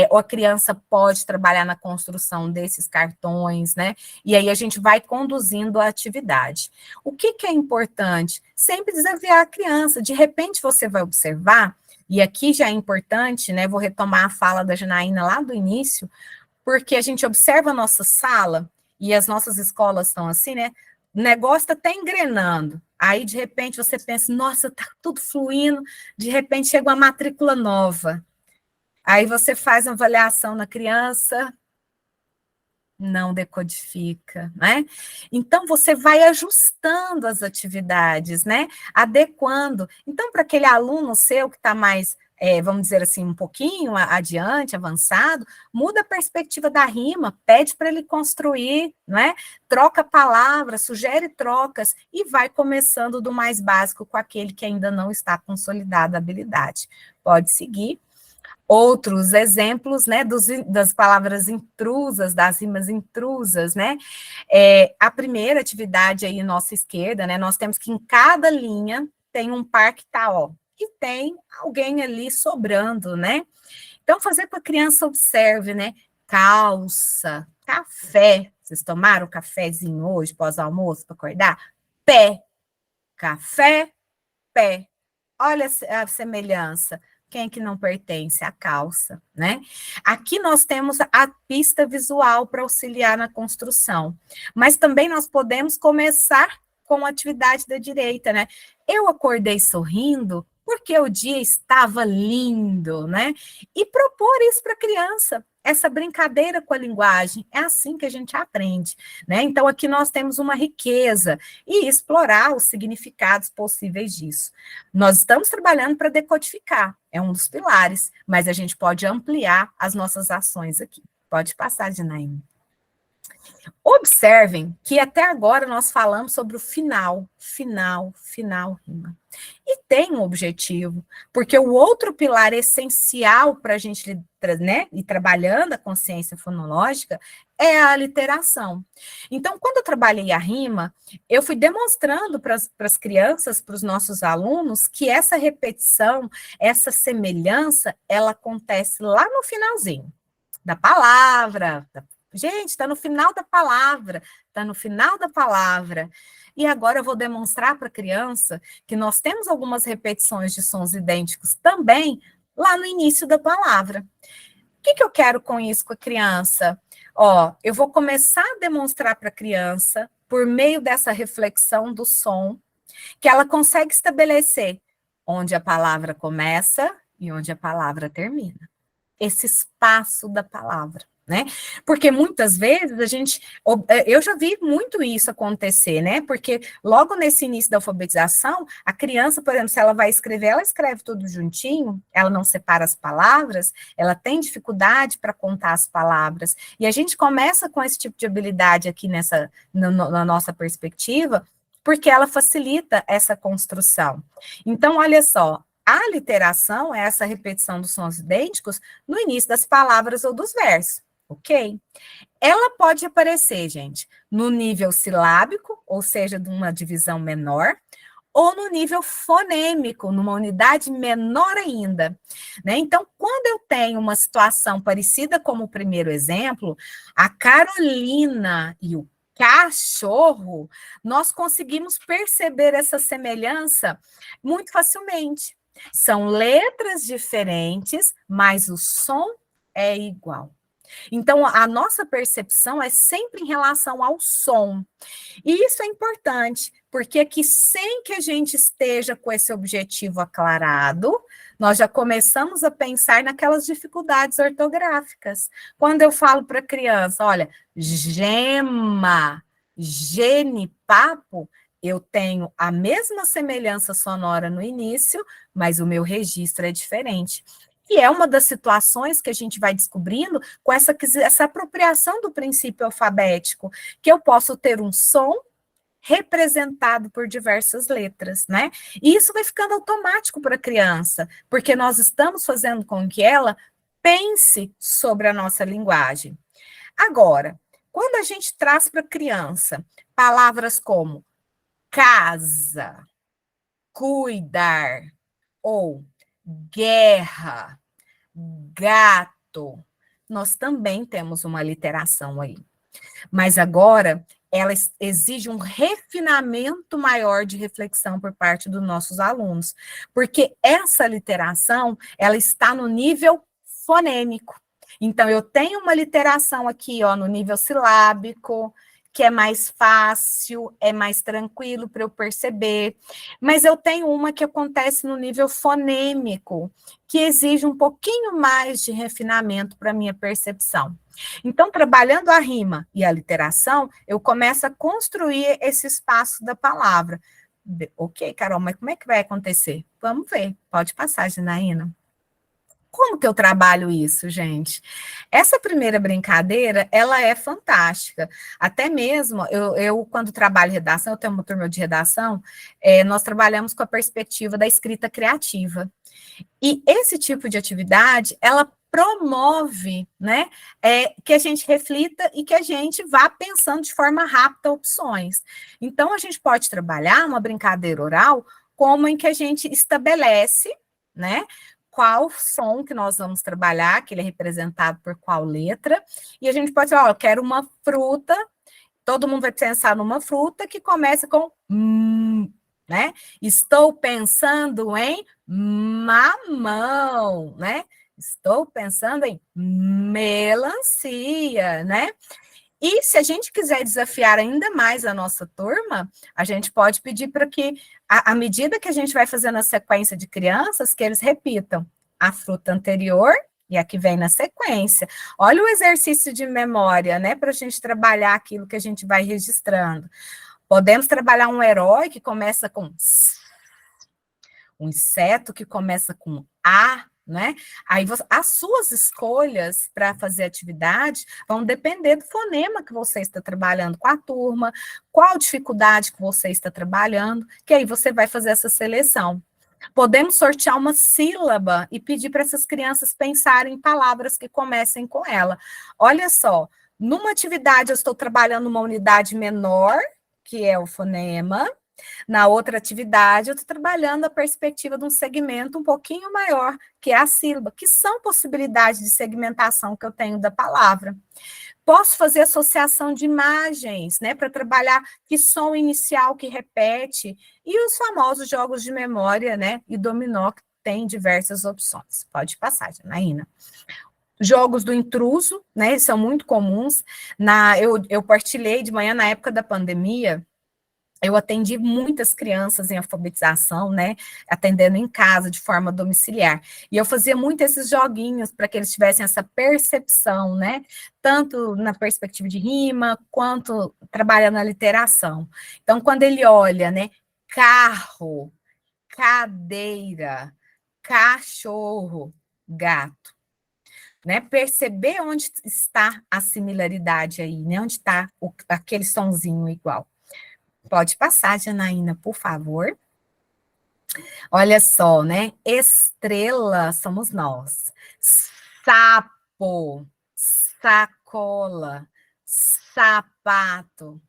[SPEAKER 3] ou a criança pode trabalhar na construção desses cartões, né, e aí a gente vai conduzindo a atividade. O que é importante? Sempre desafiar a criança, de repente você vai observar, e aqui já é importante, né, vou retomar a fala da Janaína lá do início, porque a gente observa a nossa sala, e as nossas escolas estão assim, né? O negócio está até engrenando. Aí, de repente, você pensa, nossa, tá tudo fluindo, de repente chega uma matrícula nova. Aí você faz uma avaliação na criança, não decodifica, né? Então, você vai ajustando as atividades, né? Adequando. Então, para aquele aluno seu que está mais, vamos dizer assim, um pouquinho adiante, avançado, muda a perspectiva da rima, pede para ele construir, né? Troca palavras, sugere trocas e vai começando do mais básico com aquele que ainda não está consolidada a habilidade. Pode seguir. Outros exemplos, né, das palavras intrusas, das rimas intrusas, né? A primeira atividade aí, nossa esquerda, né? Nós temos que em cada linha tem um par que tá, ó, e tem alguém ali sobrando, né? Então, fazer com que a criança observe, né? Calça, café. Vocês tomaram cafezinho hoje, pós-almoço, para acordar? Pé, café, pé. Olha a semelhança. Quem é que não pertence? A calça, né? Aqui nós temos a pista visual para auxiliar na construção, mas também nós podemos começar com a atividade da direita, né? Eu acordei sorrindo porque o dia estava lindo, né? E propor isso para a criança, essa brincadeira com a linguagem, é assim que a gente aprende, né? Então, aqui nós temos uma riqueza e explorar os significados possíveis disso. Nós estamos trabalhando para decodificar, é um dos pilares, mas a gente pode ampliar as nossas ações aqui. Pode passar, Janaína. Observem que até agora nós falamos sobre o final, rima. E tem um objetivo, porque o outro pilar essencial para a gente, né, ir trabalhando a consciência fonológica é a literação. Então, quando eu trabalhei a rima, eu fui demonstrando para as crianças, para os nossos alunos, que essa repetição, essa semelhança, ela acontece lá no finalzinho da palavra, gente, está no final da palavra, está no final da palavra. E agora eu vou demonstrar para a criança que nós temos algumas repetições de sons idênticos também lá no início da palavra. O que eu quero com isso com a criança? Ó, eu vou começar a demonstrar para a criança, por meio dessa reflexão do som, que ela consegue estabelecer onde a palavra começa e onde a palavra termina. Esse espaço da palavra, né? Porque muitas vezes eu já vi muito isso acontecer, né? Porque logo nesse início da alfabetização, a criança, por exemplo, se ela vai escrever, ela escreve tudo juntinho, ela não separa as palavras, ela tem dificuldade para contar as palavras. E a gente começa com esse tipo de habilidade aqui na nossa perspectiva, porque ela facilita essa construção. Então, olha só, a literação é essa repetição dos sons idênticos no início das palavras ou dos versos, ok? Ela pode aparecer, gente, no nível silábico, ou seja, de uma divisão menor, ou no nível fonêmico, numa unidade menor ainda, né? Então, quando eu tenho uma situação parecida como o primeiro exemplo, a Carolina e o cachorro, nós conseguimos perceber essa semelhança muito facilmente. São letras diferentes, mas o som é igual. Então, a nossa percepção é sempre em relação ao som. E isso é importante, porque aqui, sem que a gente esteja com esse objetivo aclarado, nós já começamos a pensar naquelas dificuldades ortográficas. Quando eu falo para a criança, olha, gema, genipapo, eu tenho a mesma semelhança sonora no início, mas o meu registro é diferente. E é uma das situações que a gente vai descobrindo com essa apropriação do princípio alfabético, que eu posso ter um som representado por diversas letras, né? E isso vai ficando automático para a criança, porque nós estamos fazendo com que ela pense sobre a nossa linguagem. Agora, quando a gente traz para a criança palavras como casa, cuidar, ou guerra, gato, nós também temos uma literação aí. Mas agora, ela exige um refinamento maior de reflexão por parte dos nossos alunos, porque essa literação, ela está no nível fonêmico. Então, eu tenho uma literação aqui, ó, no nível silábico, que é mais fácil, é mais tranquilo para eu perceber, mas eu tenho uma que acontece no nível fonêmico, que exige um pouquinho mais de refinamento para minha percepção. Então, trabalhando a rima e a literação, eu começo a construir esse espaço da palavra. Ok, Carol, mas como é que vai acontecer? Vamos ver. Pode passar, Janaína. Como que eu trabalho isso, gente? Essa primeira brincadeira, ela é fantástica. Até mesmo, eu quando trabalho redação, eu tenho uma turma de redação, nós trabalhamos com a perspectiva da escrita criativa. E esse tipo de atividade, ela promove, né, que a gente reflita e que a gente vá pensando de forma rápida opções. Então, a gente pode trabalhar uma brincadeira oral como em que a gente estabelece, né, qual som que nós vamos trabalhar, que ele é representado por qual letra, e a gente pode dizer, ó, eu quero uma fruta, todo mundo vai pensar numa fruta que começa com né? Estou pensando em mamão, né? Estou pensando em melancia, né? E se a gente quiser desafiar ainda mais a nossa turma, a gente pode pedir para que, à medida que a gente vai fazendo a sequência de crianças, que eles repitam a fruta anterior e a que vem na sequência. Olha o exercício de memória, né? Para a gente trabalhar aquilo que a gente vai registrando. Podemos trabalhar um herói que começa com S, um inseto que começa com A, né? Aí as suas escolhas para fazer atividade vão depender do fonema que você está trabalhando com a turma, qual dificuldade que você está trabalhando, que aí você vai fazer essa seleção. Podemos sortear uma sílaba e pedir para essas crianças pensarem em palavras que comecem com ela. Olha só, numa atividade eu estou trabalhando uma unidade menor, que é o fonema. Na outra atividade, eu estou trabalhando a perspectiva de um segmento um pouquinho maior, que é a sílaba, que são possibilidades de segmentação que eu tenho da palavra. Posso fazer associação de imagens, né, para trabalhar que som inicial que repete, e os famosos jogos de memória, né, e dominó, que tem diversas opções. Pode passar, Janaína. Jogos do intruso, né, são muito comuns. Eu partilhei de manhã, na época da pandemia, eu atendi muitas crianças em alfabetização, né, atendendo em casa, de forma domiciliar, e eu fazia muito esses joguinhos para que eles tivessem essa percepção, né, tanto na perspectiva de rima, quanto trabalhando na literação. Então, quando ele olha, né, carro, cadeira, cachorro, gato, né, perceber onde está a similaridade aí, né, onde está aquele sonzinho igual. Pode passar, Janaína, por favor. Olha só, né? Estrela somos nós. Sapo, sacola, sapato.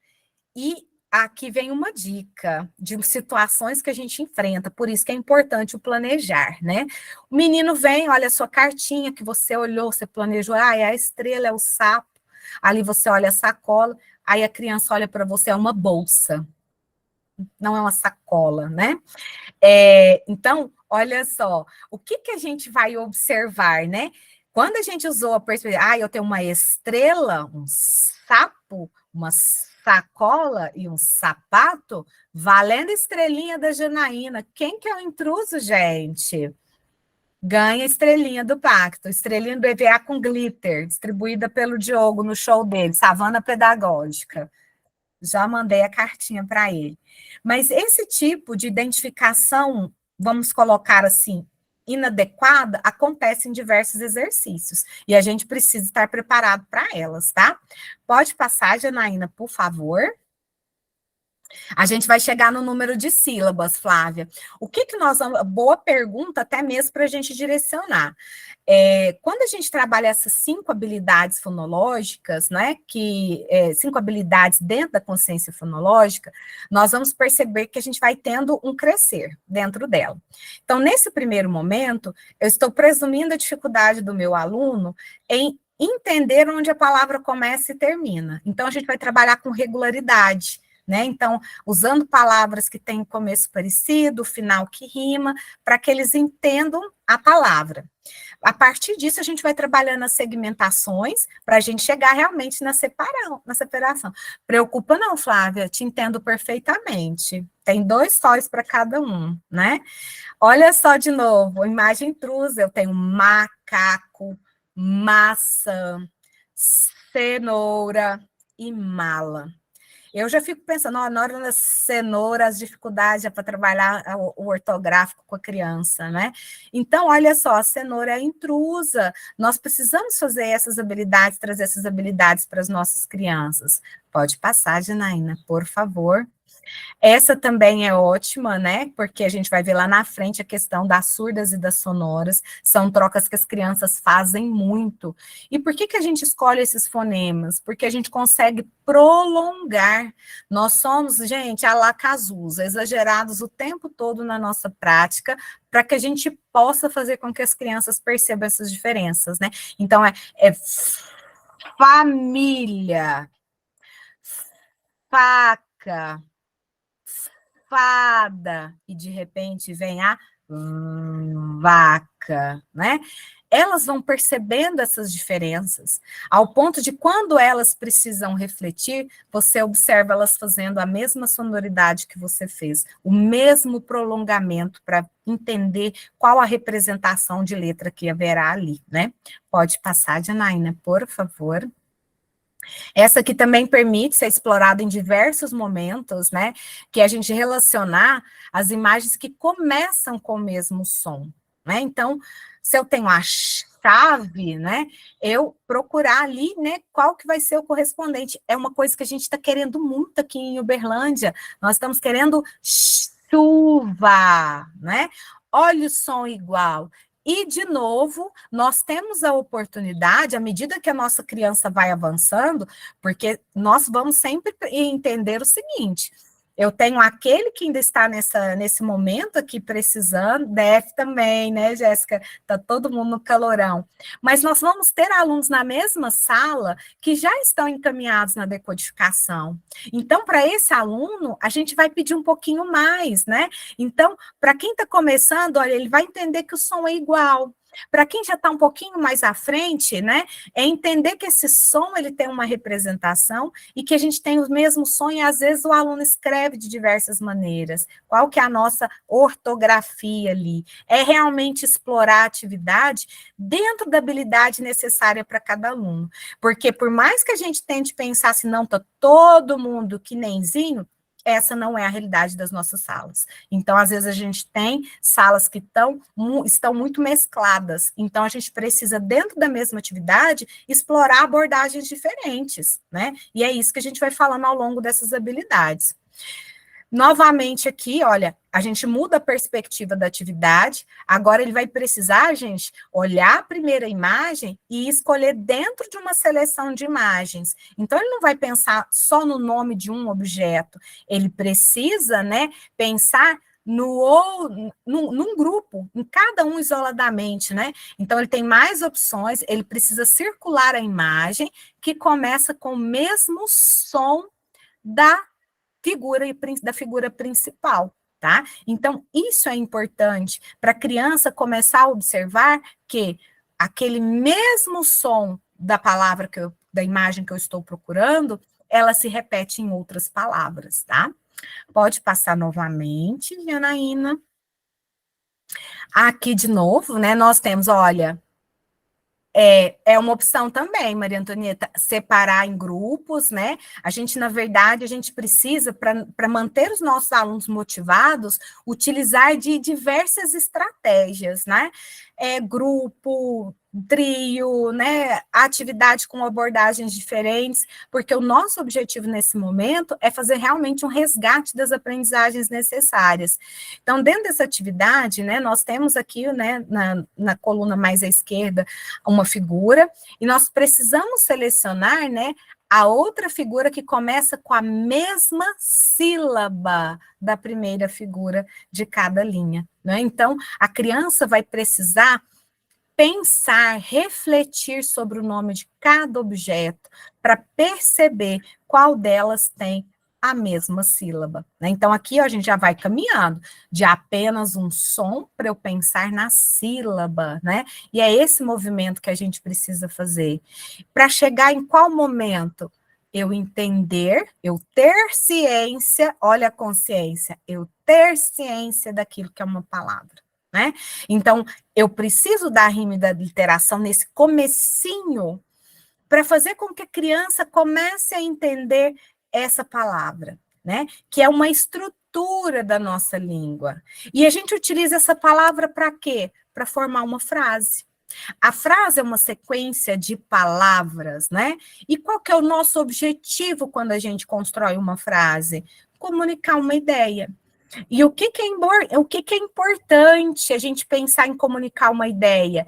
[SPEAKER 3] E aqui vem uma dica de situações que a gente enfrenta, por isso que é importante o planejar, né? O menino vem, olha a sua cartinha que você olhou, você planejou, é a estrela, é o sapo. Ali você olha a sacola, aí a criança olha para você, é uma bolsa. Não é uma sacola, né? Então, olha só, o que a gente vai observar, né? Quando a gente usou a perspectiva, eu tenho uma estrela, um sapo, uma sacola e um sapato, valendo a estrelinha da Janaína. Quem que é o intruso, gente? Ganha a estrelinha do pacto, estrelinha do EVA com glitter, distribuída pelo Diogo no show dele, Savana Pedagógica. Já mandei a cartinha para ele. Mas esse tipo de identificação, vamos colocar assim, inadequada, acontece em diversos exercícios. E a gente precisa estar preparado para elas, tá? Pode passar, Janaína, por favor. A gente vai chegar no número de sílabas, Flávia. O que nós vamos... Boa pergunta, até mesmo para a gente direcionar. Quando a gente trabalha essas 5 habilidades fonológicas, né, 5 habilidades dentro da consciência fonológica, nós vamos perceber que a gente vai tendo um crescer dentro dela. Então, nesse primeiro momento, eu estou presumindo a dificuldade do meu aluno em entender onde a palavra começa e termina. Então, a gente vai trabalhar com regularidade, né? Então, usando palavras que têm começo parecido, final que rima, para que eles entendam a palavra. A partir disso, a gente vai trabalhando as segmentações para a gente chegar realmente na separação. Preocupa não, Flávia, te entendo perfeitamente. Tem 2 stories para cada um, né? Olha só de novo, imagem intrusa, eu tenho macaco, maçã, cenoura e mala. Eu já fico pensando, na hora da cenoura, as dificuldades é para trabalhar o ortográfico com a criança, né? Então, olha só, a cenoura é intrusa. Nós precisamos fazer essas habilidades, trazer essas habilidades para as nossas crianças. Pode passar, Janaína, por favor. Essa também é ótima, né? Porque a gente vai ver lá na frente a questão das surdas e das sonoras. São trocas que as crianças fazem muito. E por que a gente escolhe esses fonemas? Porque a gente consegue prolongar. Nós somos, gente, alacazuza, exagerados o tempo todo na nossa prática, para que a gente possa fazer com que as crianças percebam essas diferenças, né? Então, é família, faca, fada, e de repente vem a vaca, né? Elas vão percebendo essas diferenças, ao ponto de quando elas precisam refletir, você observa elas fazendo a mesma sonoridade que você fez, o mesmo prolongamento para entender qual a representação de letra que haverá ali, né? Pode passar, Janaína, por favor. Essa aqui também permite ser explorada em diversos momentos, né? Que é a gente relacionar as imagens que começam com o mesmo som, né? Então, se eu tenho a chave, né? Eu procurar ali, né? Qual que vai ser o correspondente. É uma coisa que a gente está querendo muito aqui em Uberlândia. Nós estamos querendo chuva, né? Olha o som igual. E, de novo, nós temos a oportunidade, à medida que a nossa criança vai avançando, porque nós vamos sempre entender o seguinte: eu tenho aquele que ainda está nesse momento aqui precisando, DF também, né, Jéssica? Está todo mundo no calorão. Mas nós vamos ter alunos na mesma sala que já estão encaminhados na decodificação. Então, para esse aluno, a gente vai pedir um pouquinho mais, né? Então, para quem está começando, olha, ele vai entender que o som é igual. Para quem já está um pouquinho mais à frente, né, é entender que esse som ele tem uma representação e que a gente tem o mesmo som e às vezes o aluno escreve de diversas maneiras. Qual que é a nossa ortografia ali? É realmente explorar a atividade dentro da habilidade necessária para cada aluno. Porque por mais que a gente tente pensar se não está todo mundo que nemzinho, essa não é a realidade das nossas salas. Então, às vezes, a gente tem salas que estão muito mescladas. Então, a gente precisa, dentro da mesma atividade, explorar abordagens diferentes, né? E é isso que a gente vai falando ao longo dessas habilidades. Novamente aqui, olha, a gente muda a perspectiva da atividade, agora ele vai precisar, gente, olhar a primeira imagem e escolher dentro de uma seleção de imagens. Então, ele não vai pensar só no nome de um objeto, ele precisa, né, pensar num grupo, em cada um isoladamente, né? Então, ele tem mais opções, ele precisa circular a imagem, que começa com o mesmo som da figura principal, tá? Então, isso é importante para a criança começar a observar que aquele mesmo som da palavra, da imagem que eu estou procurando, ela se repete em outras palavras, tá? Pode passar novamente, Janaína. Aqui de novo, né, nós temos, olha, é uma opção também, Maria Antonieta, separar em grupos, né? A gente, na verdade, a gente precisa, para manter os nossos alunos motivados, utilizar de diversas estratégias, né? Grupo, trio, né? Atividade com abordagens diferentes, porque o nosso objetivo nesse momento é fazer realmente um resgate das aprendizagens necessárias. Então, dentro dessa atividade, né, nós temos aqui, né, na coluna mais à esquerda, uma figura, e nós precisamos selecionar, né, a outra figura que começa com a mesma sílaba da primeira figura de cada linha, né? Então, a criança vai precisar pensar, refletir sobre o nome de cada objeto, para perceber qual delas tem a mesma sílaba, né? Então, aqui ó, a gente já vai caminhando de apenas um som para eu pensar na sílaba, né? E é esse movimento que a gente precisa fazer. Para chegar em qual momento? Eu entender, eu ter ciência, olha a consciência, eu ter ciência daquilo que é uma palavra, né? Então, eu preciso da rima e da literação nesse comecinho para fazer com que a criança comece a entender essa palavra, né? Que é uma estrutura da nossa língua. E a gente utiliza essa palavra para quê? Para formar uma frase. A frase é uma sequência de palavras, né? E qual que é o nosso objetivo quando a gente constrói uma frase? Comunicar uma ideia. E o que é importante a gente pensar em comunicar uma ideia?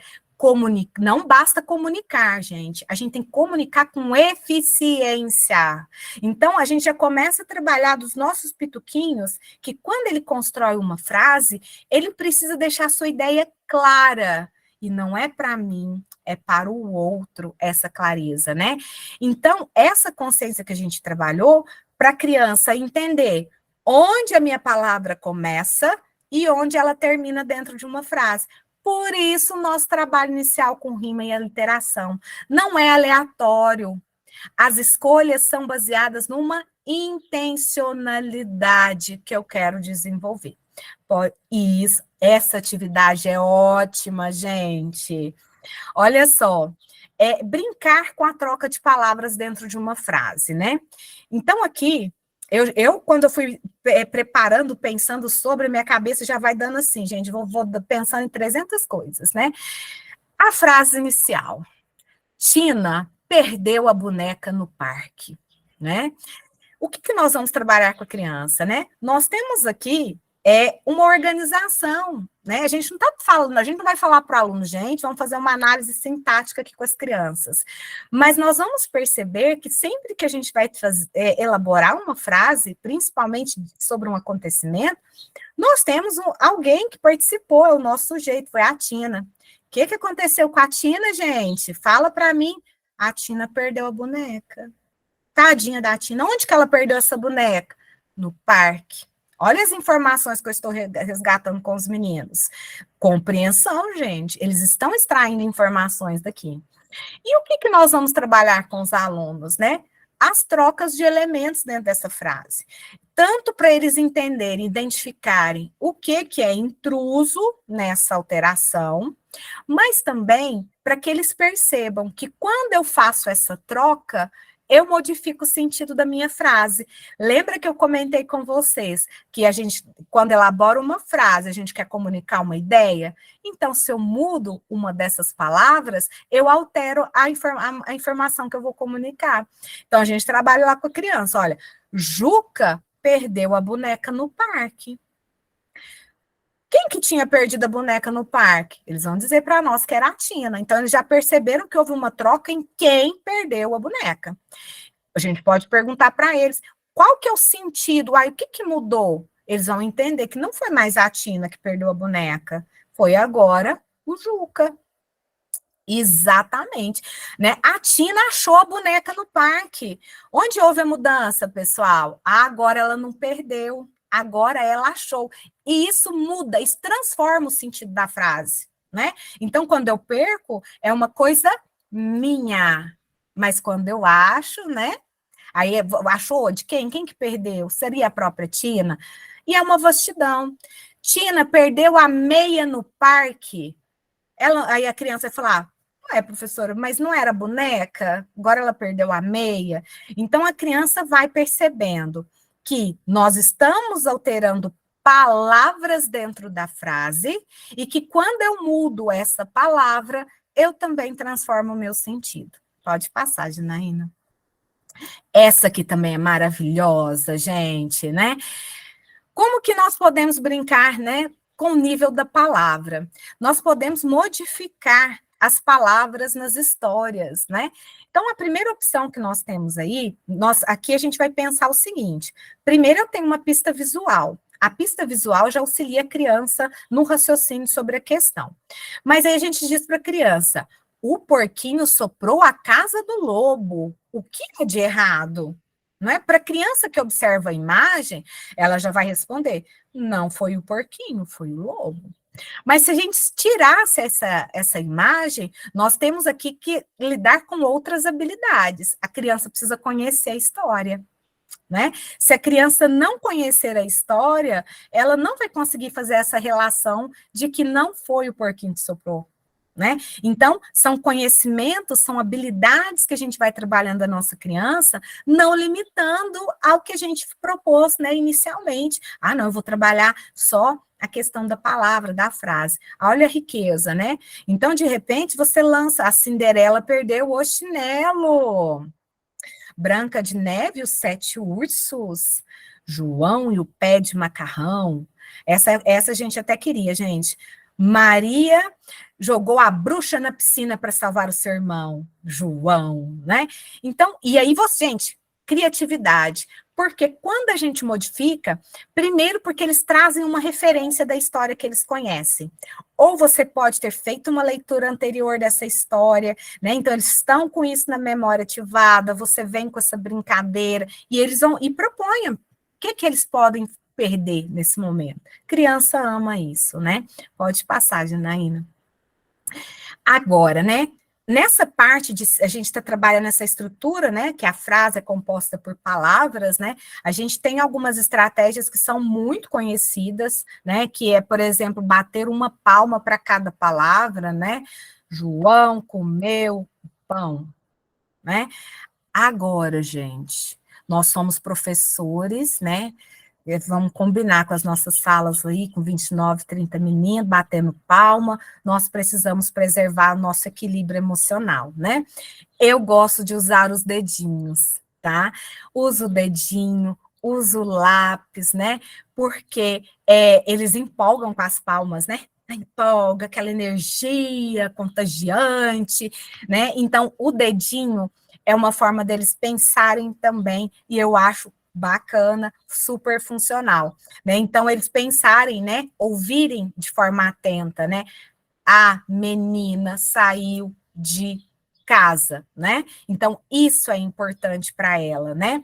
[SPEAKER 3] Não basta comunicar, gente. A gente tem que comunicar com eficiência. Então, a gente já começa a trabalhar dos nossos pituquinhos, que quando ele constrói uma frase, ele precisa deixar a sua ideia clara. E não é para mim, é para o outro essa clareza, né? Então, essa consciência que a gente trabalhou, para a criança entender onde a minha palavra começa e onde ela termina dentro de uma frase. Por isso, nosso trabalho inicial com rima e aliteração não é aleatório. As escolhas são baseadas numa intencionalidade que eu quero desenvolver. E essa atividade é ótima, gente. Olha só, brincar com a troca de palavras dentro de uma frase, né? Então, aqui, quando eu fui preparando, pensando sobre, minha cabeça já vai dando assim, gente, vou pensando em 300 coisas, né? A frase inicial. Tina perdeu a boneca no parque, né? O que nós vamos trabalhar com a criança, né? Nós temos aqui uma organização, né? A gente não está falando, a gente não vai falar para o aluno, gente, vamos fazer uma análise sintática aqui com as crianças. Mas nós vamos perceber que sempre que a gente vai elaborar uma frase, principalmente sobre um acontecimento, nós temos alguém que participou, é o nosso sujeito, foi a Tina. O que aconteceu com a Tina, gente? Fala para mim. A Tina perdeu a boneca. Tadinha da Tina. Onde que ela perdeu essa boneca? No parque. Olha as informações que eu estou resgatando com os meninos. Compreensão, gente. Eles estão extraindo informações daqui. E o que nós vamos trabalhar com os alunos, né? As trocas de elementos dentro dessa frase. Tanto para eles entenderem, identificarem o que é intruso nessa alteração, mas também para que eles percebam que quando eu faço essa troca, eu modifico o sentido da minha frase. Lembra que eu comentei com vocês que a gente, quando elabora uma frase, a gente quer comunicar uma ideia? Então, se eu mudo uma dessas palavras, eu altero a informação que eu vou comunicar. Então, a gente trabalha lá com a criança. Olha, Juca perdeu a boneca no parque. Quem que tinha perdido a boneca no parque? Eles vão dizer para nós que era a Tina. Então, eles já perceberam que houve uma troca em quem perdeu a boneca. A gente pode perguntar para eles, qual que é o sentido? O que mudou? Eles vão entender que não foi mais a Tina que perdeu a boneca, foi agora o Juca. Exatamente, né? A Tina achou a boneca no parque. Onde houve a mudança, pessoal? Agora ela não perdeu. Agora ela achou. E isso muda, isso transforma o sentido da frase, né? Então, quando eu perco, é uma coisa minha. Mas quando eu acho, né? Aí achou de quem? Quem que perdeu? Seria a própria Tina? E é uma vastidão. Tina perdeu a meia no parque. Aí a criança vai falar, professora, mas não era boneca? Agora ela perdeu a meia. Então, a criança vai percebendo que nós estamos alterando palavras dentro da frase e que quando eu mudo essa palavra, eu também transformo o meu sentido. Pode passar, Janaína. Essa aqui também é maravilhosa, gente, né? Como que nós podemos brincar, né, com o nível da palavra? Nós podemos modificar as palavras nas histórias, né? Então, a primeira opção que nós temos aí, aqui a gente vai pensar o seguinte: primeiro eu tenho uma pista visual. A pista visual já auxilia a criança no raciocínio sobre a questão. Mas aí a gente diz para a criança, o porquinho soprou a casa do lobo. O que é de errado? Não é? Para a criança que observa a imagem, ela já vai responder, não foi o porquinho, foi o lobo. Mas se a gente tirasse essa imagem, nós temos aqui que lidar com outras habilidades. A criança precisa conhecer a história, né? Se a criança não conhecer a história, ela não vai conseguir fazer essa relação de que não foi o porquinho que soprou. Né? Então, são conhecimentos, são habilidades que a gente vai trabalhando a nossa criança, não limitando ao que a gente propôs, né, inicialmente. Ah, não, eu vou trabalhar só a questão da palavra, da frase. Olha a riqueza, né? Então, de repente, você lança, a Cinderela perdeu o chinelo, Branca de Neve e os 7 ursos, João e o pé de macarrão. Essa a gente até queria, gente. Maria jogou a bruxa na piscina para salvar o seu irmão, João, né? Então, e aí você, gente, criatividade. Porque quando a gente modifica, primeiro porque eles trazem uma referência da história que eles conhecem. Ou você pode ter feito uma leitura anterior dessa história, né? Então, eles estão com isso na memória ativada, você vem com essa brincadeira, e eles vão e propõem o que eles podem perder nesse momento. Criança ama isso, né? Pode passar, Janaína. Agora, né? Nessa parte de a gente está trabalhando nessa estrutura, né? Que a frase é composta por palavras, né? A gente tem algumas estratégias que são muito conhecidas, né? Que é, por exemplo, bater uma palma para cada palavra, né? João comeu pão, né? Agora, gente, nós somos professores, né? Vamos combinar com as nossas salas aí, com 29, 30 meninos, batendo palma, nós precisamos preservar o nosso equilíbrio emocional, né? Eu gosto de usar os dedinhos, tá? Uso o dedinho, uso o lápis, né? Porque eles empolgam com as palmas, né? Empolga, aquela energia contagiante, né? Então, o dedinho é uma forma deles pensarem também, e eu acho bacana, super funcional, né? Então, eles pensarem, né? Ouvirem de forma atenta, né? A menina saiu de casa, né? Então, isso é importante para ela, né?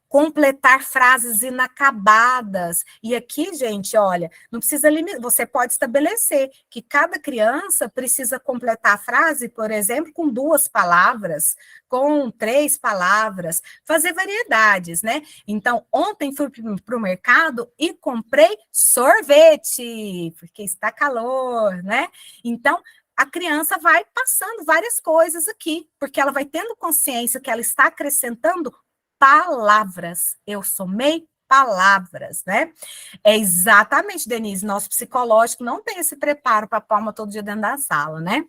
[SPEAKER 3] Completar frases inacabadas. E aqui, gente, olha, não precisa limitar, você pode estabelecer que cada criança precisa completar a frase, por exemplo, com 2 palavras, com 3 palavras, fazer variedades, né? Então, ontem fui para o mercado e comprei sorvete, porque está calor, né? Então, a criança vai passando várias coisas aqui, porque ela vai tendo consciência que ela está acrescentando palavras. Eu somei palavras, né? É exatamente, Denise, nosso psicológico não tem esse preparo para a palma todo dia dentro da sala, né?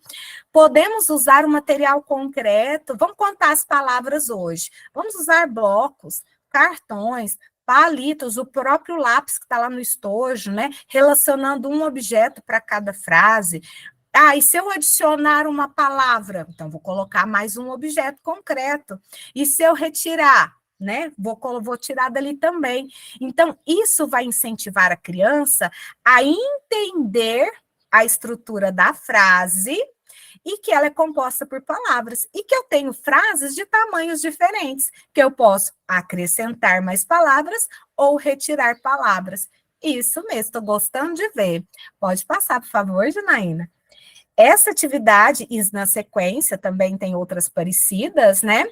[SPEAKER 3] Podemos usar um material concreto, vamos contar as palavras hoje. Vamos usar blocos, cartões, palitos, o próprio lápis que está lá no estojo, né? Relacionando um objeto para cada frase. Ah, e se eu adicionar uma palavra? Então, vou colocar mais um objeto concreto. E se eu retirar? Né? Vou tirar dali também. Então, isso vai incentivar a criança a entender a estrutura da frase e que ela é composta por palavras, e que eu tenho frases de tamanhos diferentes, que eu posso acrescentar mais palavras ou retirar palavras. Isso mesmo, estou gostando de ver. Pode passar, por favor, Janaína. Essa atividade, e na sequência também tem outras parecidas, né?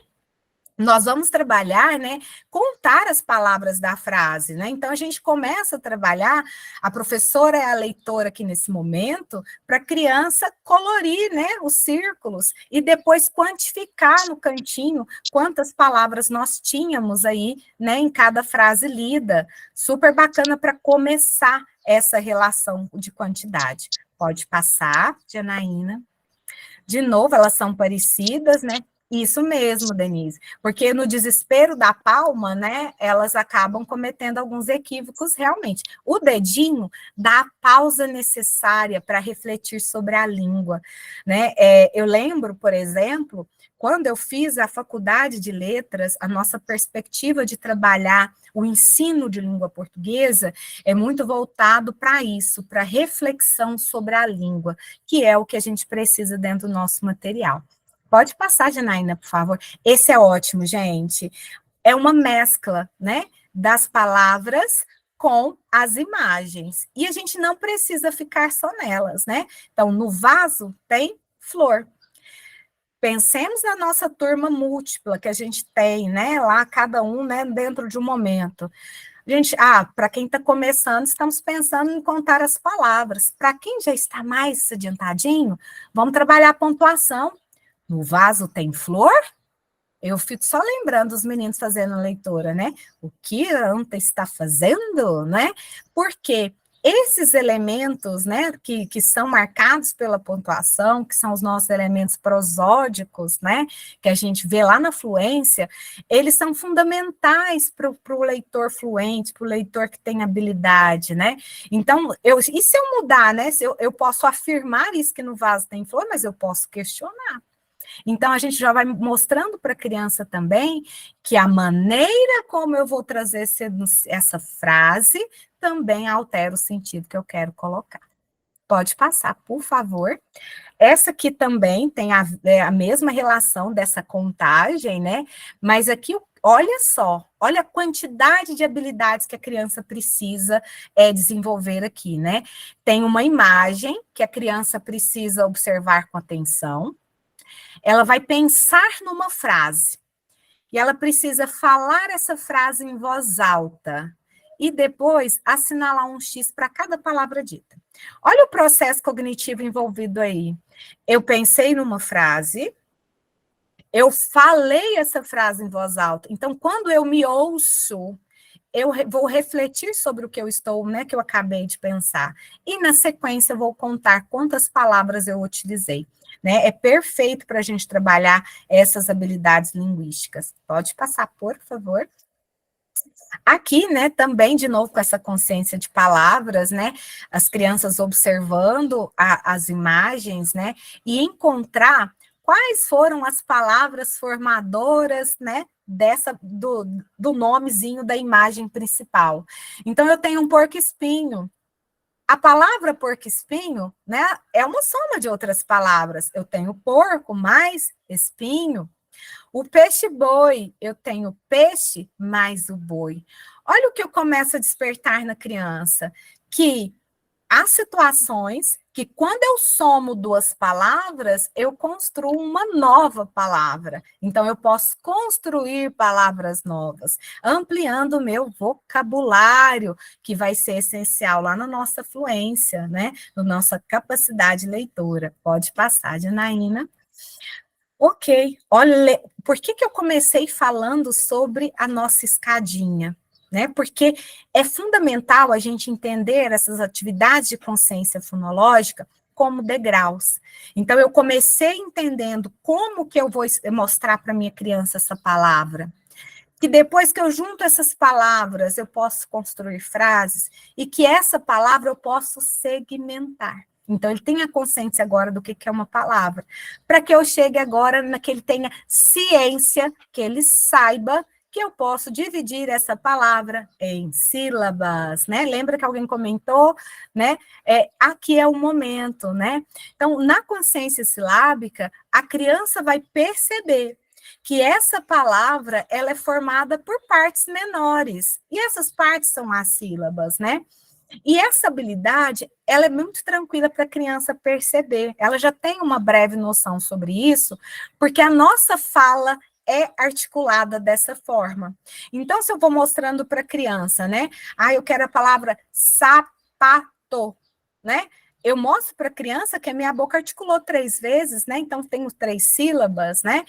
[SPEAKER 3] Nós vamos trabalhar, né, contar as palavras da frase, né? Então, a gente começa a trabalhar, a professora é a leitora aqui nesse momento, para a criança colorir, né, os círculos, e depois quantificar no cantinho quantas palavras nós tínhamos aí, né, em cada frase lida. Super bacana para começar essa relação de quantidade. Pode passar, Janaína. De novo, elas são parecidas, né? Isso mesmo, Denise, porque no desespero da palma, né, elas acabam cometendo alguns equívocos realmente. O dedinho dá a pausa necessária para refletir sobre a língua, né? Eu lembro, por exemplo, quando eu fiz a faculdade de letras, a nossa perspectiva de trabalhar o ensino de língua portuguesa é muito voltado para isso, para reflexão sobre a língua, que é o que a gente precisa dentro do nosso material. Pode passar, Janaína, por favor. Esse é ótimo, gente. é uma mescla, né, das palavras com as imagens. E a gente não precisa ficar só nelas, né? Então, no vaso tem flor. Pensemos na nossa turma múltipla que a gente tem, né? Lá, cada um, né, dentro de um momento. Gente, para quem está começando, estamos pensando em contar as palavras. Para quem já está mais adiantadinho, vamos trabalhar a pontuação. No vaso tem flor? Eu fico só lembrando os meninos fazendo leitura, né? O que a Anta está fazendo, né? Porque esses elementos, né, que são marcados pela pontuação, que são os nossos elementos prosódicos, né, que a gente vê lá na fluência, eles são fundamentais para o leitor fluente, para o leitor que tem habilidade, né? Então, e se eu mudar, né? Eu posso afirmar isso que no vaso tem flor, mas eu posso questionar. Então, a gente já vai mostrando para a criança também que a maneira como eu vou trazer essa frase também altera o sentido que eu quero colocar. Pode passar, por favor. Essa aqui também tem a mesma relação dessa contagem, né? Mas aqui, olha só, olha a quantidade de habilidades que a criança precisa desenvolver aqui, né? Tem uma imagem que a criança precisa observar com atenção. Ela vai pensar numa frase, e ela precisa falar essa frase em voz alta, e depois assinalar um X para cada palavra dita. Olha o processo cognitivo envolvido aí. Eu pensei numa frase, eu falei essa frase em voz alta, então quando eu me ouço, eu vou refletir sobre o que eu estou, né, que eu acabei de pensar. E na sequência eu vou contar quantas palavras eu utilizei. Né? É perfeito para a gente trabalhar essas habilidades linguísticas. Pode passar, por favor. Aqui, né, também, de novo, com essa consciência de palavras, né, as crianças observando as imagens, né, e encontrar quais foram as palavras formadoras, né, do nomezinho da imagem principal. Então, eu tenho um porco-espinho. A palavra porco-espinho, né, é uma soma de outras palavras. Eu tenho porco mais espinho. O peixe-boi, eu tenho peixe mais o boi. Olha o que eu começo a despertar na criança, que há situações que, quando eu somo duas palavras, eu construo uma nova palavra. Então, eu posso construir palavras novas, ampliando o meu vocabulário, que vai ser essencial lá na nossa fluência, né? Na nossa capacidade leitora. Pode passar, Janaína. Ok, olha, por que eu comecei falando sobre a nossa escadinha? Né? Porque é fundamental a gente entender essas atividades de consciência fonológica como degraus. Então, eu comecei entendendo como que eu vou mostrar para minha criança essa palavra, que depois que eu junto essas palavras, eu posso construir frases, e que essa palavra eu posso segmentar. Então, ele tem a consciência agora do que é uma palavra, para que eu chegue agora que ele tenha ciência, que ele saiba que eu posso dividir essa palavra em sílabas, né? Lembra que alguém comentou, né? Aqui é o momento, né? Então, na consciência silábica, a criança vai perceber que essa palavra, ela é formada por partes menores, e essas partes são as sílabas, né? E essa habilidade, ela é muito tranquila para a criança perceber, ela já tem uma breve noção sobre isso, porque a nossa fala é articulada dessa forma. Então, se eu vou mostrando para a criança, né? Eu quero a palavra sapato, né? Eu mostro para a criança que a minha boca articulou 3 vezes, né? Então, tenho 3 sílabas, né?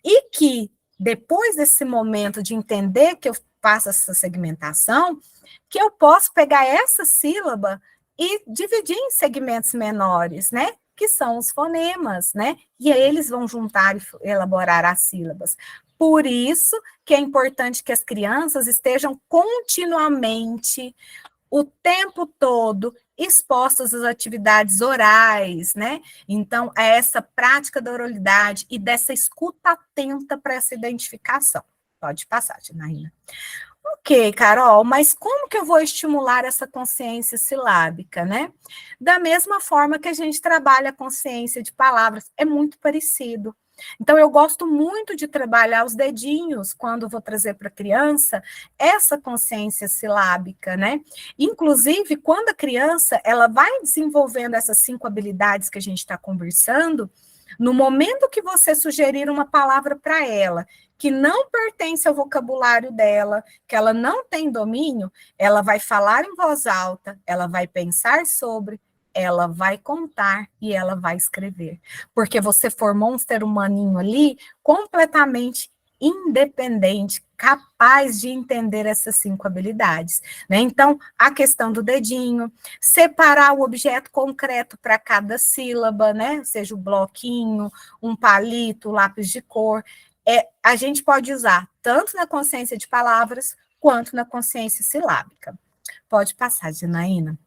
[SPEAKER 3] E que, depois desse momento de entender que eu faço essa segmentação, que eu posso pegar essa sílaba e dividir em segmentos menores, né? Que são os fonemas, né? E aí eles vão juntar e elaborar as sílabas. Por isso que é importante que as crianças estejam continuamente, o tempo todo, expostas às atividades orais, né? Então, é essa prática da oralidade e dessa escuta atenta para essa identificação. Pode passar, Janaína. Ok, Carol, mas como que eu vou estimular essa consciência silábica, né? Da mesma forma que a gente trabalha a consciência de palavras, é muito parecido. Então, eu gosto muito de trabalhar os dedinhos quando vou trazer para a criança essa consciência silábica, né? Inclusive, quando a criança ela vai desenvolvendo essas 5 habilidades que a gente está conversando, no momento que você sugerir uma palavra para ela que não pertence ao vocabulário dela, que ela não tem domínio, ela vai falar em voz alta, ela vai pensar sobre, ela vai contar e ela vai escrever. Porque você formou um ser humaninho ali completamente independente, capaz de entender essas 5 habilidades, né? Então, a questão do dedinho, separar o objeto concreto para cada sílaba, né? Seja o bloquinho, um palito, lápis de cor, a gente pode usar tanto na consciência de palavras quanto na consciência silábica. Pode passar, Janaína.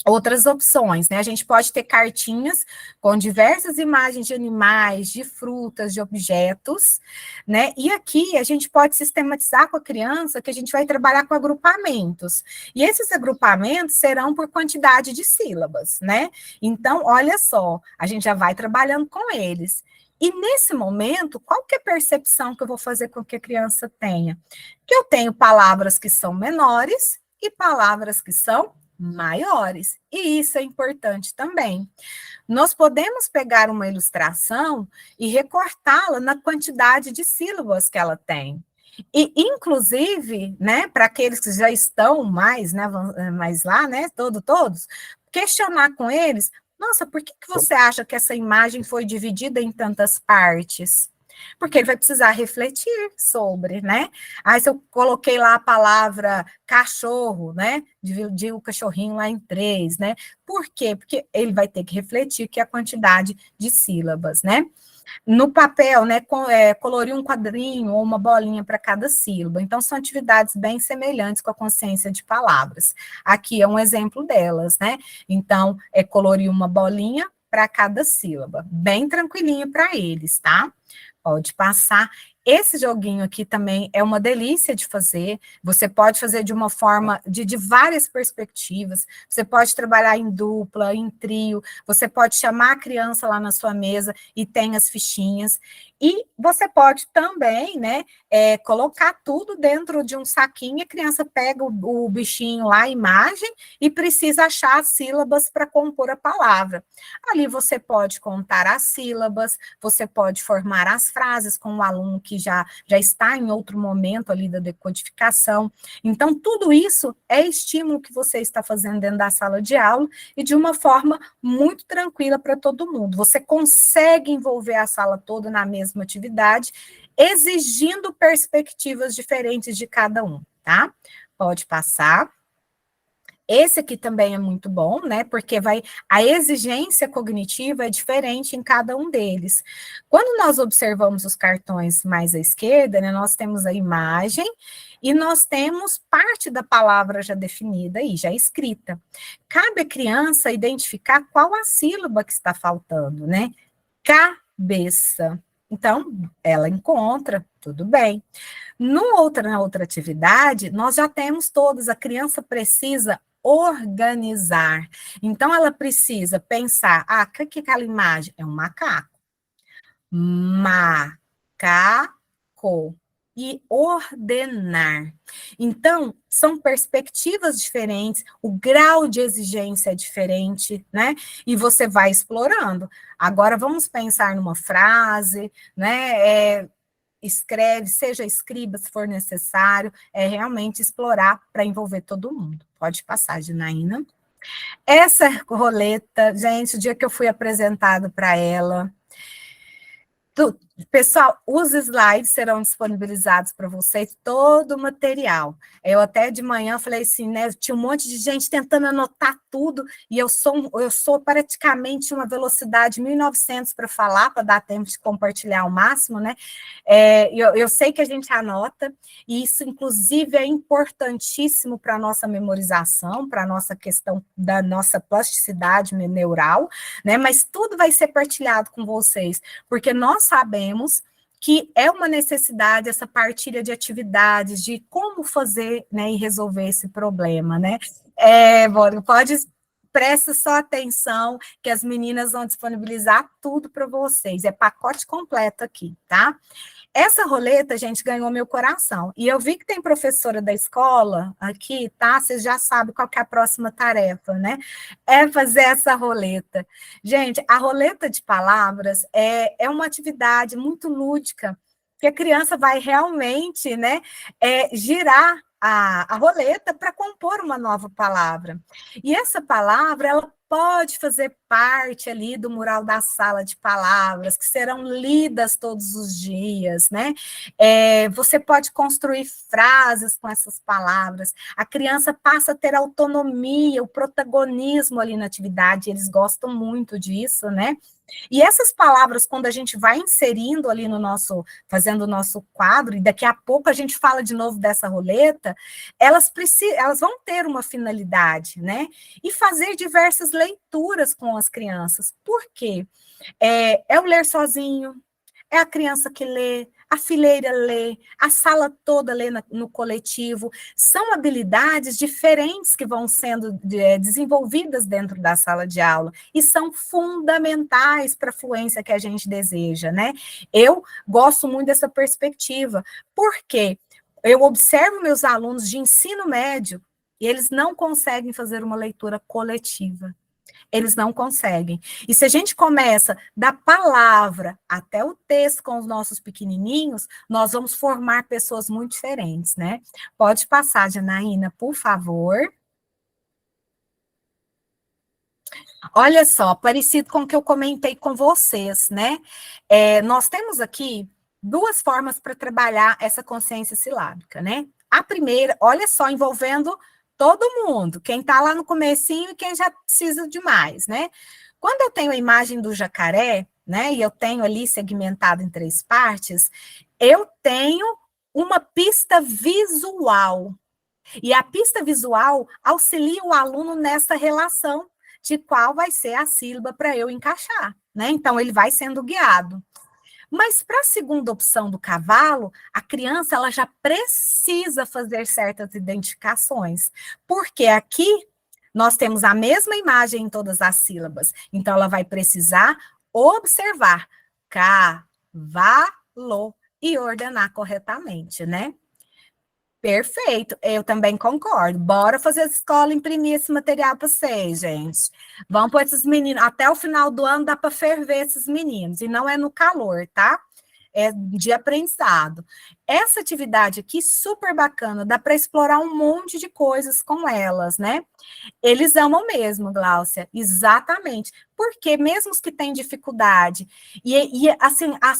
[SPEAKER 3] Outras opções, né? A gente pode ter cartinhas com diversas imagens de animais, de frutas, de objetos, né? E aqui a gente pode sistematizar com a criança que a gente vai trabalhar com agrupamentos. E esses agrupamentos serão por quantidade de sílabas, né? Então, olha só, a gente já vai trabalhando com eles. E nesse momento, qual que é a percepção que eu vou fazer com que a criança tenha? Que eu tenho palavras que são menores e palavras que são maiores. E isso é importante também. Nós podemos pegar uma ilustração e recortá-la na quantidade de sílabas que ela tem. E, inclusive, né, para aqueles que já estão mais, né, mais lá, né, todos, questionar com eles, nossa, por que você acha que essa imagem foi dividida em tantas partes? Porque ele vai precisar refletir sobre, né? Aí se eu coloquei lá a palavra cachorro, né? Dividi o cachorrinho lá em 3, né? Por quê? Porque ele vai ter que refletir que é a quantidade de sílabas, né? No papel, né, colorir um quadrinho ou uma bolinha para cada sílaba. Então, são atividades bem semelhantes com a consciência de palavras. Aqui é um exemplo delas, né? Então, colorir uma bolinha para cada sílaba. Bem tranquilinho para eles, tá? Pode passar. Esse joguinho aqui também é uma delícia de fazer. Você pode fazer de uma forma, de várias perspectivas. Você pode trabalhar em dupla, em trio. Você pode chamar a criança lá na sua mesa e tem as fichinhas. E você pode também, né, colocar tudo dentro de um saquinho. A criança pega o bichinho lá, a imagem, e precisa achar as sílabas para compor a palavra. Ali você pode contar as sílabas, você pode formar as frases com o aluno que já está em outro momento ali da decodificação. Então, tudo isso é estímulo que você está fazendo dentro da sala de aula e de uma forma muito tranquila para todo mundo. Você consegue envolver a sala toda na mesma atividade, exigindo perspectivas diferentes de cada um, tá? Pode passar. Esse aqui também é muito bom, né? Porque a exigência cognitiva é diferente em cada um deles. Quando nós observamos os cartões mais à esquerda, né, nós temos a imagem e nós temos parte da palavra já definida e já escrita. Cabe à criança identificar qual a sílaba que está faltando, né? Cabeça. Então, ela encontra, tudo bem. Na outra atividade, nós já temos todas, a criança precisa organizar. Então, ela precisa pensar, o que é aquela imagem? É um macaco. Macaco. E ordenar. Então, são perspectivas diferentes, o grau de exigência é diferente, né? E você vai explorando. Agora, vamos pensar numa frase, né? Escreve, seja escriba se for necessário, realmente explorar para envolver todo mundo. Pode passar, Janaína. Essa roleta, gente, o dia que eu fui apresentado para ela, pessoal, os slides serão disponibilizados para vocês, todo o material. Eu até de manhã falei assim, né? Tinha um monte de gente tentando anotar tudo, e eu sou praticamente uma velocidade 1900 para falar, para dar tempo de compartilhar ao máximo, né? Eu sei que a gente anota, e isso, inclusive, é importantíssimo para a nossa memorização, para a nossa questão da nossa plasticidade neural, né? Mas tudo vai ser partilhado com vocês, porque nós sabemos que é uma necessidade essa partilha de atividades, de como fazer, né, e resolver esse problema, né? Pode presta só atenção, que as meninas vão disponibilizar tudo para vocês. É pacote completo aqui, tá? Essa roleta, gente, ganhou meu coração. E eu vi que tem professora da escola aqui, tá? Vocês já sabem qual que é a próxima tarefa, né? É fazer essa roleta. Gente, a roleta de palavras é uma atividade muito lúdica, que a criança vai realmente, né, girar a roleta para compor uma nova palavra. E essa palavra, ela pode fazer parte ali do mural da sala de palavras, que serão lidas todos os dias, né? Você pode construir frases com essas palavras. A criança passa a ter autonomia, o protagonismo ali na atividade, eles gostam muito disso, né? E essas palavras, quando a gente vai inserindo ali no nosso, fazendo o nosso quadro, e daqui a pouco a gente fala de novo dessa roleta, elas vão ter uma finalidade, né? E fazer diversas leituras com as crianças. Por quê? É o ler sozinho, é a criança que lê, a fileira lê, a sala toda lê no coletivo. São habilidades diferentes que vão sendo desenvolvidas dentro da sala de aula e são fundamentais para a fluência que a gente deseja, né? Eu gosto muito dessa perspectiva, porque eu observo meus alunos de ensino médio e eles não conseguem fazer uma leitura coletiva. Eles não conseguem. E se a gente começa da palavra até o texto com os nossos pequenininhos, nós vamos formar pessoas muito diferentes, né? Pode passar, Janaína, por favor. Olha só, parecido com o que eu comentei com vocês, né? Nós temos aqui duas formas para trabalhar essa consciência silábica, né? A primeira, olha só, envolvendo todo mundo, quem está lá no comecinho e quem já precisa de mais, né? Quando eu tenho a imagem do jacaré, né, e eu tenho ali segmentado em 3 partes, eu tenho uma pista visual. E a pista visual auxilia o aluno nessa relação de qual vai ser a sílaba para eu encaixar, né? Então, ele vai sendo guiado. Mas para a segunda opção do cavalo, a criança ela já precisa fazer certas identificações, porque aqui nós temos a mesma imagem em todas as sílabas, então ela vai precisar observar cavalo e ordenar corretamente, né? Perfeito, eu também concordo. Bora fazer a escola imprimir esse material para vocês, gente. Vamos pôr esses meninos, até o final do ano dá para ferver esses meninos, e não é no calor, tá? É de aprendizado. Essa atividade aqui, super bacana, dá para explorar um monte de coisas com elas, né? Eles amam mesmo, Gláucia, exatamente. Porque mesmo os que têm dificuldade, assim, a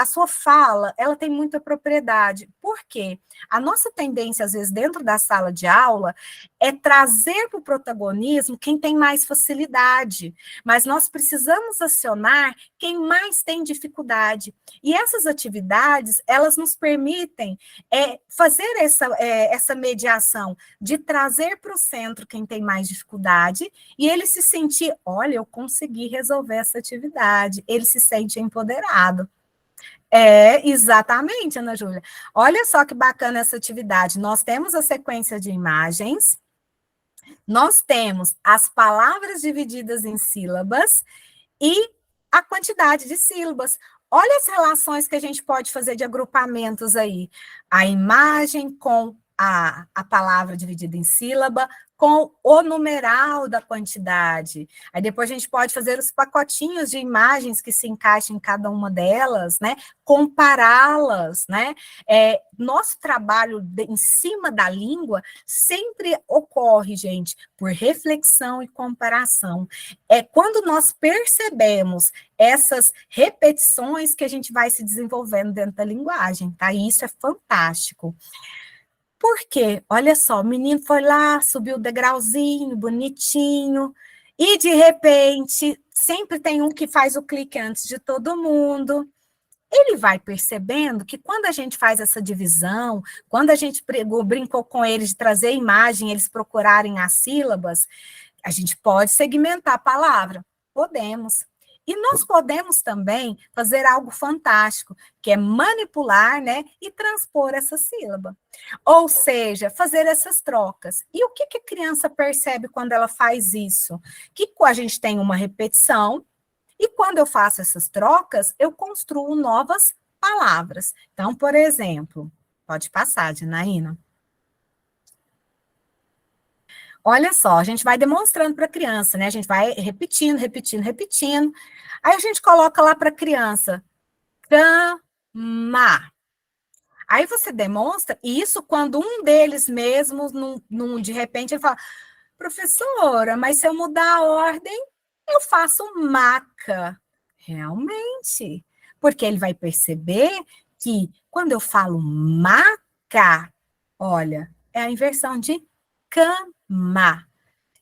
[SPEAKER 3] sua fala, ela tem muita propriedade. Por quê? A nossa tendência, às vezes, dentro da sala de aula, é trazer para o protagonismo quem tem mais facilidade. Mas nós precisamos acionar quem mais tem dificuldade. E essas atividades, elas nos permitem fazer essa mediação de trazer para o centro quem tem mais dificuldade e ele se sentir, olha, eu consegui resolver essa atividade, ele se sente empoderado. Exatamente, Ana Júlia. Olha só que bacana essa atividade. Nós temos a sequência de imagens, nós temos as palavras divididas em sílabas e a quantidade de sílabas. Olha as relações que a gente pode fazer de agrupamentos aí. A imagem com a palavra dividida em sílaba, com o numeral da quantidade. Aí depois a gente pode fazer os pacotinhos de imagens que se encaixam em cada uma delas, né? Compará-las, né? Nosso trabalho em cima da língua sempre ocorre, gente, por reflexão e comparação. Quando nós percebemos essas repetições que a gente vai se desenvolvendo dentro da linguagem, tá? E isso é fantástico. Por quê? Olha só, o menino foi lá, subiu o degrauzinho, bonitinho, e de repente, sempre tem um que faz o clique antes de todo mundo. Ele vai percebendo que quando a gente faz essa divisão, quando a gente brincou com eles de trazer imagem, eles procurarem as sílabas, a gente pode segmentar a palavra? Podemos. E nós podemos também fazer algo fantástico, que é manipular, né, e transpor essa sílaba. Ou seja, fazer essas trocas. E o que a criança percebe quando ela faz isso? Que a gente tem uma repetição, e quando eu faço essas trocas, eu construo novas palavras. Então, por exemplo, pode passar, Janaína. Olha só, a gente vai demonstrando para a criança, né? A gente vai repetindo, repetindo, repetindo. Aí a gente coloca lá para a criança, cama. Aí você demonstra, e isso quando um deles mesmos, de repente, ele fala, professora, mas se eu mudar a ordem, eu faço maca. Realmente, porque ele vai perceber que quando eu falo maca, olha, é a inversão de cama.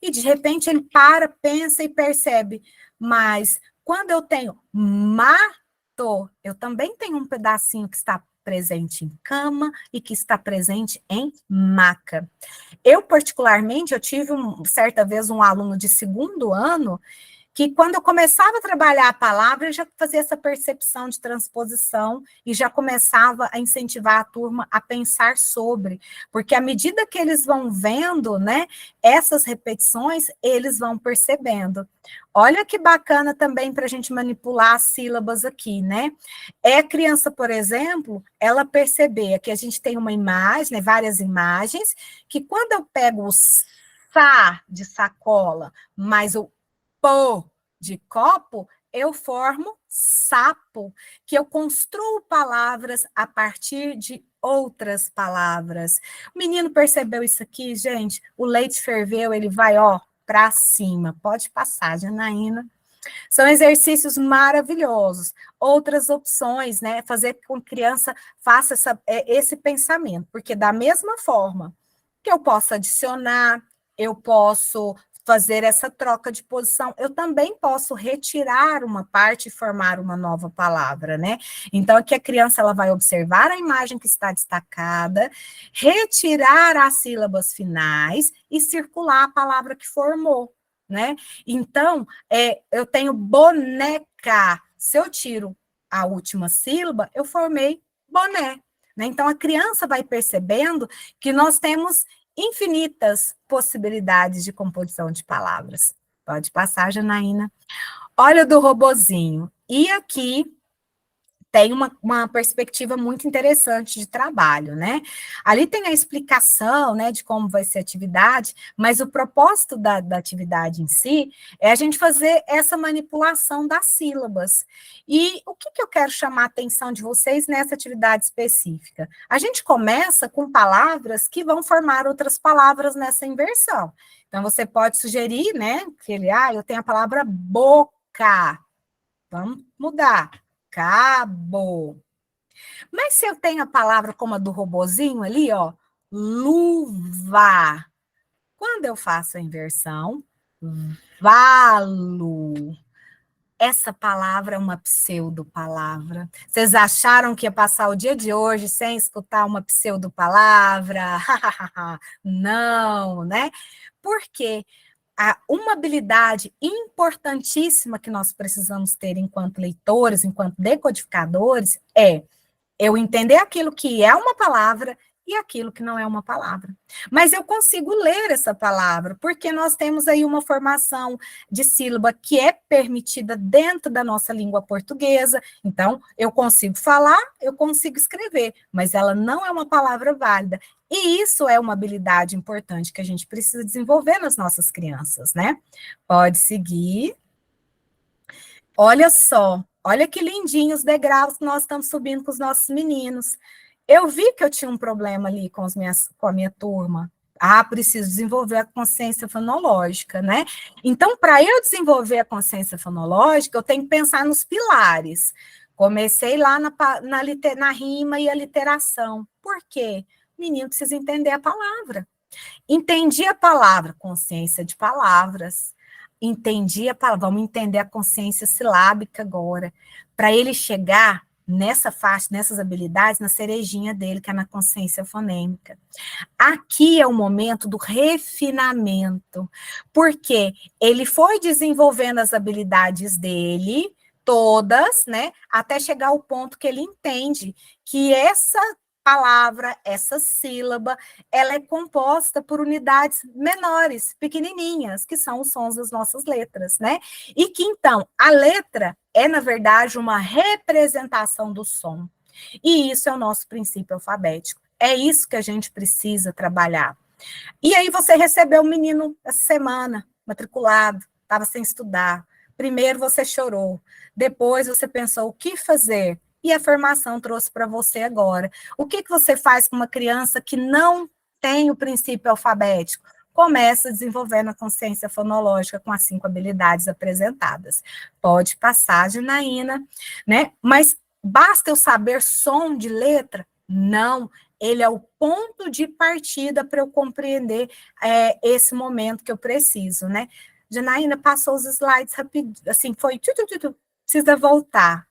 [SPEAKER 3] E de repente ele para, pensa e percebe, mas quando eu tenho mato, eu também tenho um pedacinho que está presente em cama e que está presente em maca. Eu, particularmente, eu tive certa vez um aluno de 2º ano que quando eu começava a trabalhar a palavra, eu já fazia essa percepção de transposição e já começava a incentivar a turma a pensar sobre, porque à medida que eles vão vendo, né, essas repetições, eles vão percebendo. Olha que bacana também para a gente manipular as sílabas aqui, né? É a criança, por exemplo, ela perceber que a gente tem uma imagem, né, várias imagens, que quando eu pego o sa de sacola, mais o pô de copo, eu formo sapo, que eu construo palavras a partir de outras palavras. O menino percebeu isso aqui, gente? O leite ferveu, ele vai, ó, para cima. Pode passar, Janaína. São exercícios maravilhosos. Outras opções, né? Fazer com que a criança faça esse pensamento, porque da mesma forma que eu posso adicionar, eu posso fazer essa troca de posição, eu também posso retirar uma parte e formar uma nova palavra, né? Então, aqui a criança ela vai observar a imagem que está destacada, retirar as sílabas finais e circular a palavra que formou, né? Então, eu tenho boneca. Se eu tiro a última sílaba, eu formei boné, né? Então, a criança vai percebendo que nós temos infinitas possibilidades de composição de palavras. Pode passar, Janaína. Olha o do robozinho. E aqui tem uma perspectiva muito interessante de trabalho, né? Ali tem a explicação, né, de como vai ser a atividade, mas o propósito da atividade em si é a gente fazer essa manipulação das sílabas. E o que eu quero chamar a atenção de vocês nessa atividade específica? A gente começa com palavras que vão formar outras palavras nessa inversão. Então, você pode sugerir, né, que eu tenho a palavra boca. Vamos mudar. Cabo. Mas se eu tenho a palavra como a do robozinho ali, ó, luva. Quando eu faço a inversão, valo. Essa palavra é uma pseudo-palavra. Vocês acharam que ia passar o dia de hoje sem escutar uma pseudo-palavra? Não, né? Por quê? Uma habilidade importantíssima que nós precisamos ter enquanto leitores, enquanto decodificadores, é eu entender aquilo que é uma palavra e aquilo que não é uma palavra. Mas eu consigo ler essa palavra, porque nós temos aí uma formação de sílaba que é permitida dentro da nossa língua portuguesa. Então, eu consigo falar, eu consigo escrever, mas ela não é uma palavra válida. E isso é uma habilidade importante que a gente precisa desenvolver nas nossas crianças, né? Pode seguir. Olha só, olha que lindinhos os degraus que nós estamos subindo com os nossos meninos. Eu vi que eu tinha um problema ali com a minha turma. Preciso desenvolver a consciência fonológica, né? Então, para eu desenvolver a consciência fonológica, eu tenho que pensar nos pilares. Comecei lá na rima e a literação. Por quê? O menino precisa entender a palavra. Entendi a palavra, consciência de palavras. Entendi a palavra, vamos entender a consciência silábica agora. Para ele chegar nessa faixa, nessas habilidades, na cerejinha dele, que é na consciência fonêmica. Aqui é o momento do refinamento, porque ele foi desenvolvendo as habilidades dele, todas, né, até chegar ao ponto que ele entende que essa palavra, essa sílaba, ela é composta por unidades menores, pequenininhas, que são os sons das nossas letras, né? E que, então, a letra é, na verdade, uma representação do som. E isso é o nosso princípio alfabético. É isso que a gente precisa trabalhar. E aí você recebeu um menino essa semana, matriculado, estava sem estudar. Primeiro você chorou, depois você pensou o que fazer, e a formação trouxe para você agora. O que você faz com uma criança que não tem o princípio alfabético? Começa desenvolvendo a consciência fonológica com as 5 habilidades apresentadas. Pode passar, Janaína, né? Mas basta eu saber som de letra? Não, ele é o ponto de partida para eu compreender esse momento que eu preciso, né? Janaína passou os slides rapidinho, assim, foi... Precisa voltar.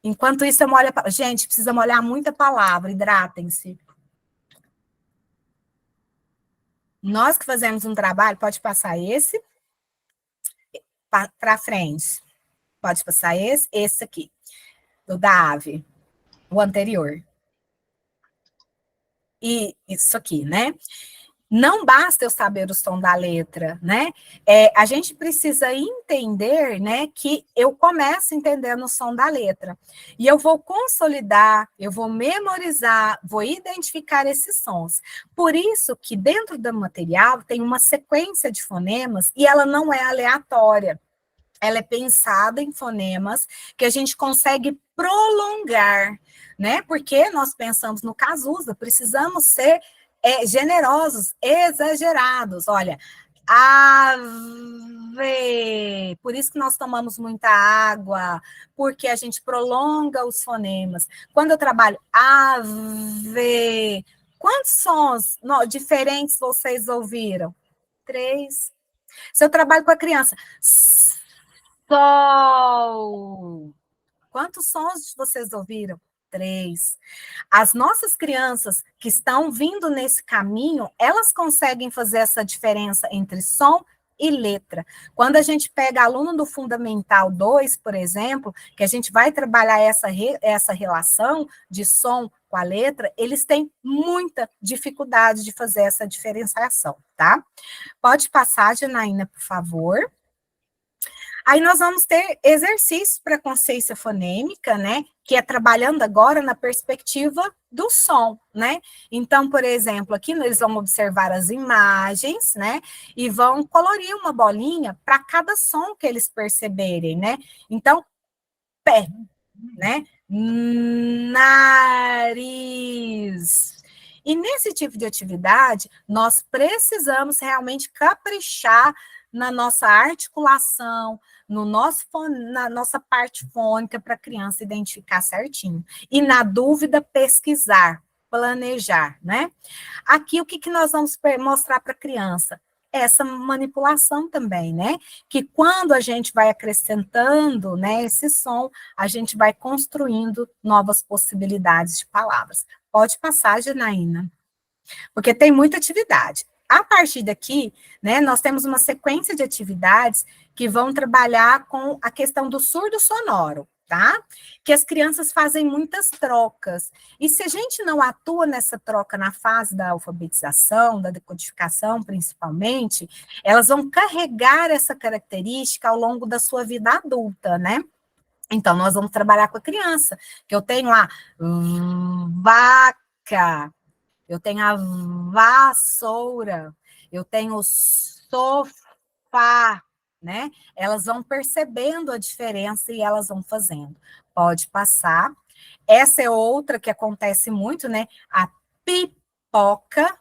[SPEAKER 3] Enquanto isso, eu molho... Gente, precisa molhar muita palavra, hidratem-se. Nós que fazemos um trabalho, pode passar esse para frente. Pode passar esse aqui, do da ave, o anterior. E isso aqui, né? Não basta eu saber o som da letra, né? A gente precisa entender, né, que eu começo entendendo o som da letra. E eu vou consolidar, eu vou memorizar, vou identificar esses sons. Por isso que dentro do material tem uma sequência de fonemas e ela não é aleatória. Ela é pensada em fonemas que a gente consegue prolongar, né? Porque nós pensamos no Cazuza, precisamos ser generosos, exagerados. Olha, ave, por isso que nós tomamos muita água, porque a gente prolonga os fonemas. Quando eu trabalho ave, quantos sons diferentes vocês ouviram? 3. Se eu trabalho com a criança, sol. Quantos sons vocês ouviram? 3. As nossas crianças que estão vindo nesse caminho, elas conseguem fazer essa diferença entre som e letra. Quando a gente pega aluno do Fundamental 2, por exemplo, que a gente vai trabalhar essa relação de som com a letra, eles têm muita dificuldade de fazer essa diferenciação, tá? Pode passar, Janaína, por favor. Aí nós vamos ter exercícios para consciência fonêmica, né? Que é trabalhando agora na perspectiva do som, né? Então, por exemplo, aqui eles vão observar as imagens, né? E vão colorir uma bolinha para cada som que eles perceberem, né? Então, pé, né? Nariz. E nesse tipo de atividade, nós precisamos realmente caprichar na nossa articulação, na nossa parte fônica para a criança identificar certinho. E na dúvida, pesquisar, planejar, né? Aqui, o que nós vamos mostrar para a criança? Essa manipulação também, né? Que quando a gente vai acrescentando, né, esse som, a gente vai construindo novas possibilidades de palavras. Pode passar, Janaína. Porque tem muita atividade. A partir daqui, né, nós temos uma sequência de atividades que vão trabalhar com a questão do surdo sonoro, tá? Que as crianças fazem muitas trocas. E se a gente não atua nessa troca na fase da alfabetização, da decodificação, principalmente, elas vão carregar essa característica ao longo da sua vida adulta, né? Então, nós vamos trabalhar com a criança, que eu tenho a vaca, eu tenho a vassoura, eu tenho o sofá, né? Elas vão percebendo a diferença e elas vão fazendo. Pode passar. Essa é outra que acontece muito, né? A pipoca,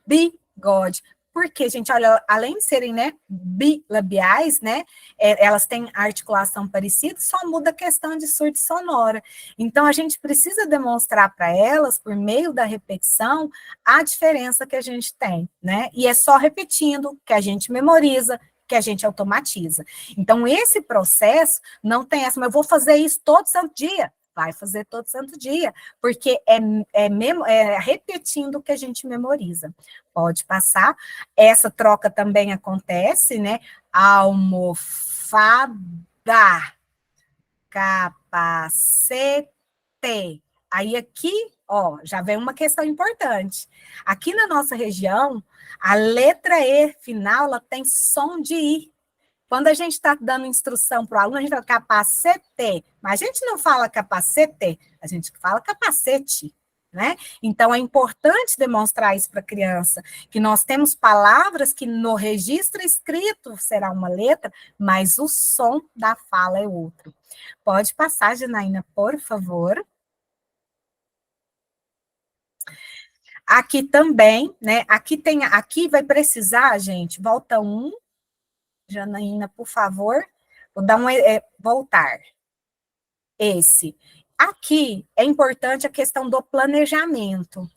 [SPEAKER 3] bigode. Porque, gente, olha, além de serem, né, bilabiais, né, elas têm articulação parecida, só muda a questão de surdez sonora. Então, a gente precisa demonstrar para elas, por meio da repetição, a diferença que a gente tem, né? E é só repetindo que a gente memoriza, que a gente automatiza. Então, esse processo não tem essa, mas eu vou fazer isso todo santo dia. Vai fazer todo santo dia, porque é repetindo o que a gente memoriza. Pode passar. Essa troca também acontece, né? Almofada. capacete. Aí aqui, ó, já vem uma questão importante. Aqui na nossa região, a letra E final, ela tem som de I. Quando a gente está dando instrução para o aluno, a gente fala capacete, mas a gente não fala capacete, a gente fala capacete, né? Então, é importante demonstrar isso para a criança, que nós temos palavras que no registro escrito será uma letra, mas o som da fala é outro. Pode passar, Janaína, por favor. Aqui também, né? Aqui vai precisar, gente, volta um. Janaína, por favor. Vou dar voltar. Esse. Aqui é importante a questão do planejamento,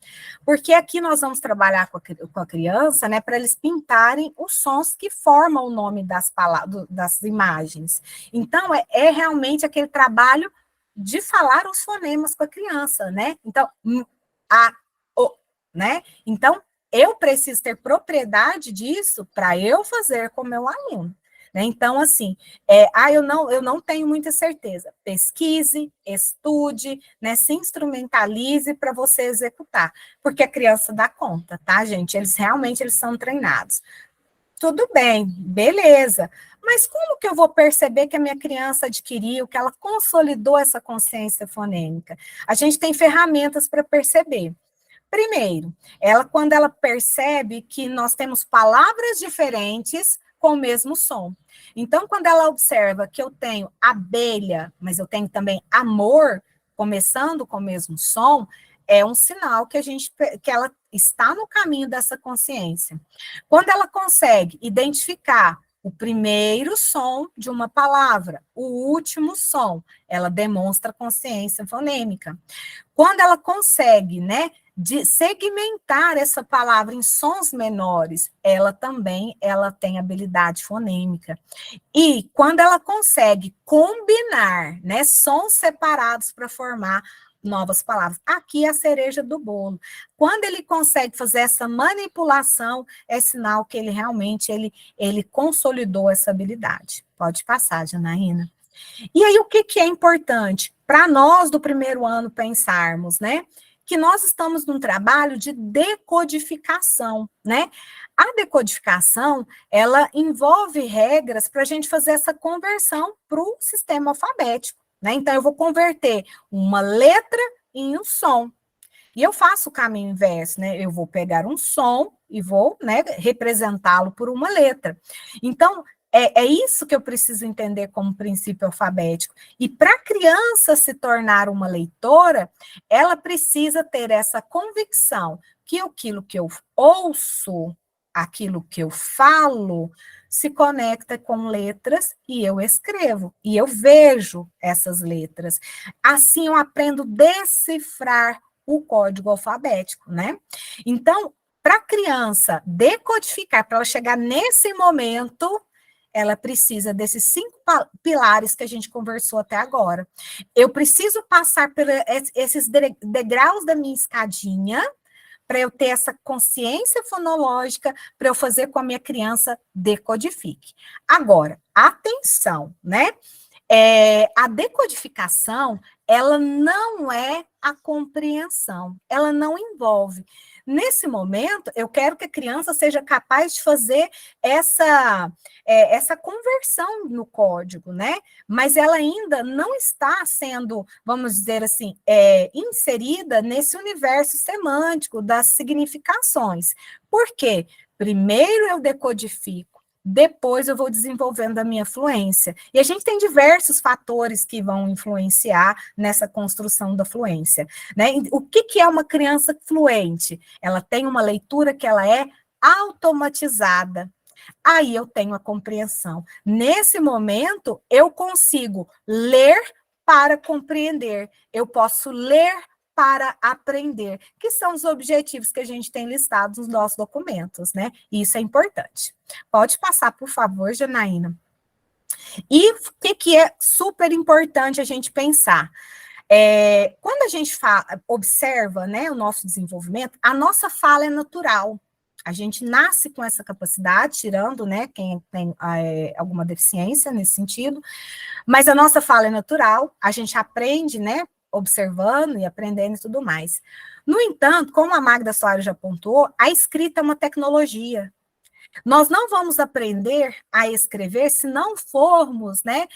[SPEAKER 3] porque aqui nós vamos trabalhar com a criança, né, para eles pintarem os sons que formam o nome das palavras, das imagens. Então, é realmente aquele trabalho de falar os fonemas com a criança, né? Então, a, o, né? Então, eu preciso ter propriedade disso para eu fazer com o meu aluno. Né? Então, assim, eu não tenho muita certeza. Pesquise, estude, né? Se instrumentalize para você executar, porque a criança dá conta, tá, gente? Eles são treinados. Tudo bem, beleza. Mas como que eu vou perceber que a minha criança adquiriu, que ela consolidou essa consciência fonêmica? A gente tem ferramentas para perceber. Primeiro, quando ela percebe que nós temos palavras diferentes com o mesmo som. Então, quando ela observa que eu tenho abelha, mas eu tenho também amor, começando com o mesmo som, é um sinal que ela está no caminho dessa consciência. Quando ela consegue identificar o primeiro som de uma palavra, o último som, ela demonstra consciência fonêmica. Quando ela consegue, né, de segmentar essa palavra em sons menores, ela tem habilidade fonêmica. E quando ela consegue combinar, né, sons separados para formar novas palavras, aqui é a cereja do bolo. Quando ele consegue fazer essa manipulação, é sinal que ele realmente ele consolidou essa habilidade. Pode passar, Janaína. E aí, o que é importante para nós do primeiro ano pensarmos, né? Que nós estamos num trabalho de decodificação, né? A decodificação, ela envolve regras para a gente fazer essa conversão para o sistema alfabético, né? Então, eu vou converter uma letra em um som. E eu faço o caminho inverso, né? Eu vou pegar um som e vou, né, representá-lo por uma letra. Então, é isso que eu preciso entender como princípio alfabético. E para a criança se tornar uma leitora, ela precisa ter essa convicção que aquilo que eu ouço, aquilo que eu falo, se conecta com letras e eu escrevo, e eu vejo essas letras. Assim eu aprendo a decifrar o código alfabético, né? Então, para a criança decodificar, para ela chegar nesse momento, ela precisa desses 5 pilares que a gente conversou até agora. Eu preciso passar por esses degraus da minha escadinha, para eu ter essa consciência fonológica, para eu fazer com a minha criança decodifique. Agora, atenção, né? A decodificação, ela não é a compreensão, ela não envolve. Nesse momento, eu quero que a criança seja capaz de fazer essa conversão no código, né? Mas ela ainda não está sendo, vamos dizer assim, inserida nesse universo semântico das significações. Por quê? Primeiro eu decodifico, depois eu vou desenvolvendo a minha fluência. E a gente tem diversos fatores que vão influenciar nessa construção da fluência, né? O que é uma criança fluente? Ela tem uma leitura que ela é automatizada. Aí eu tenho a compreensão. Nesse momento, eu consigo ler para compreender. Eu posso ler para aprender, que são os objetivos que a gente tem listados nos nossos documentos, né? E isso é importante. Pode passar, por favor, Janaína. E o que é super importante a gente pensar? Quando a gente observa, né, o nosso desenvolvimento, a nossa fala é natural. A gente nasce com essa capacidade, tirando, né, quem tem alguma deficiência nesse sentido, mas a nossa fala é natural, a gente aprende, né, observando e aprendendo e tudo mais. No entanto, como a Magda Soares já apontou, a escrita é uma tecnologia. Nós não vamos aprender a escrever se não formos, né,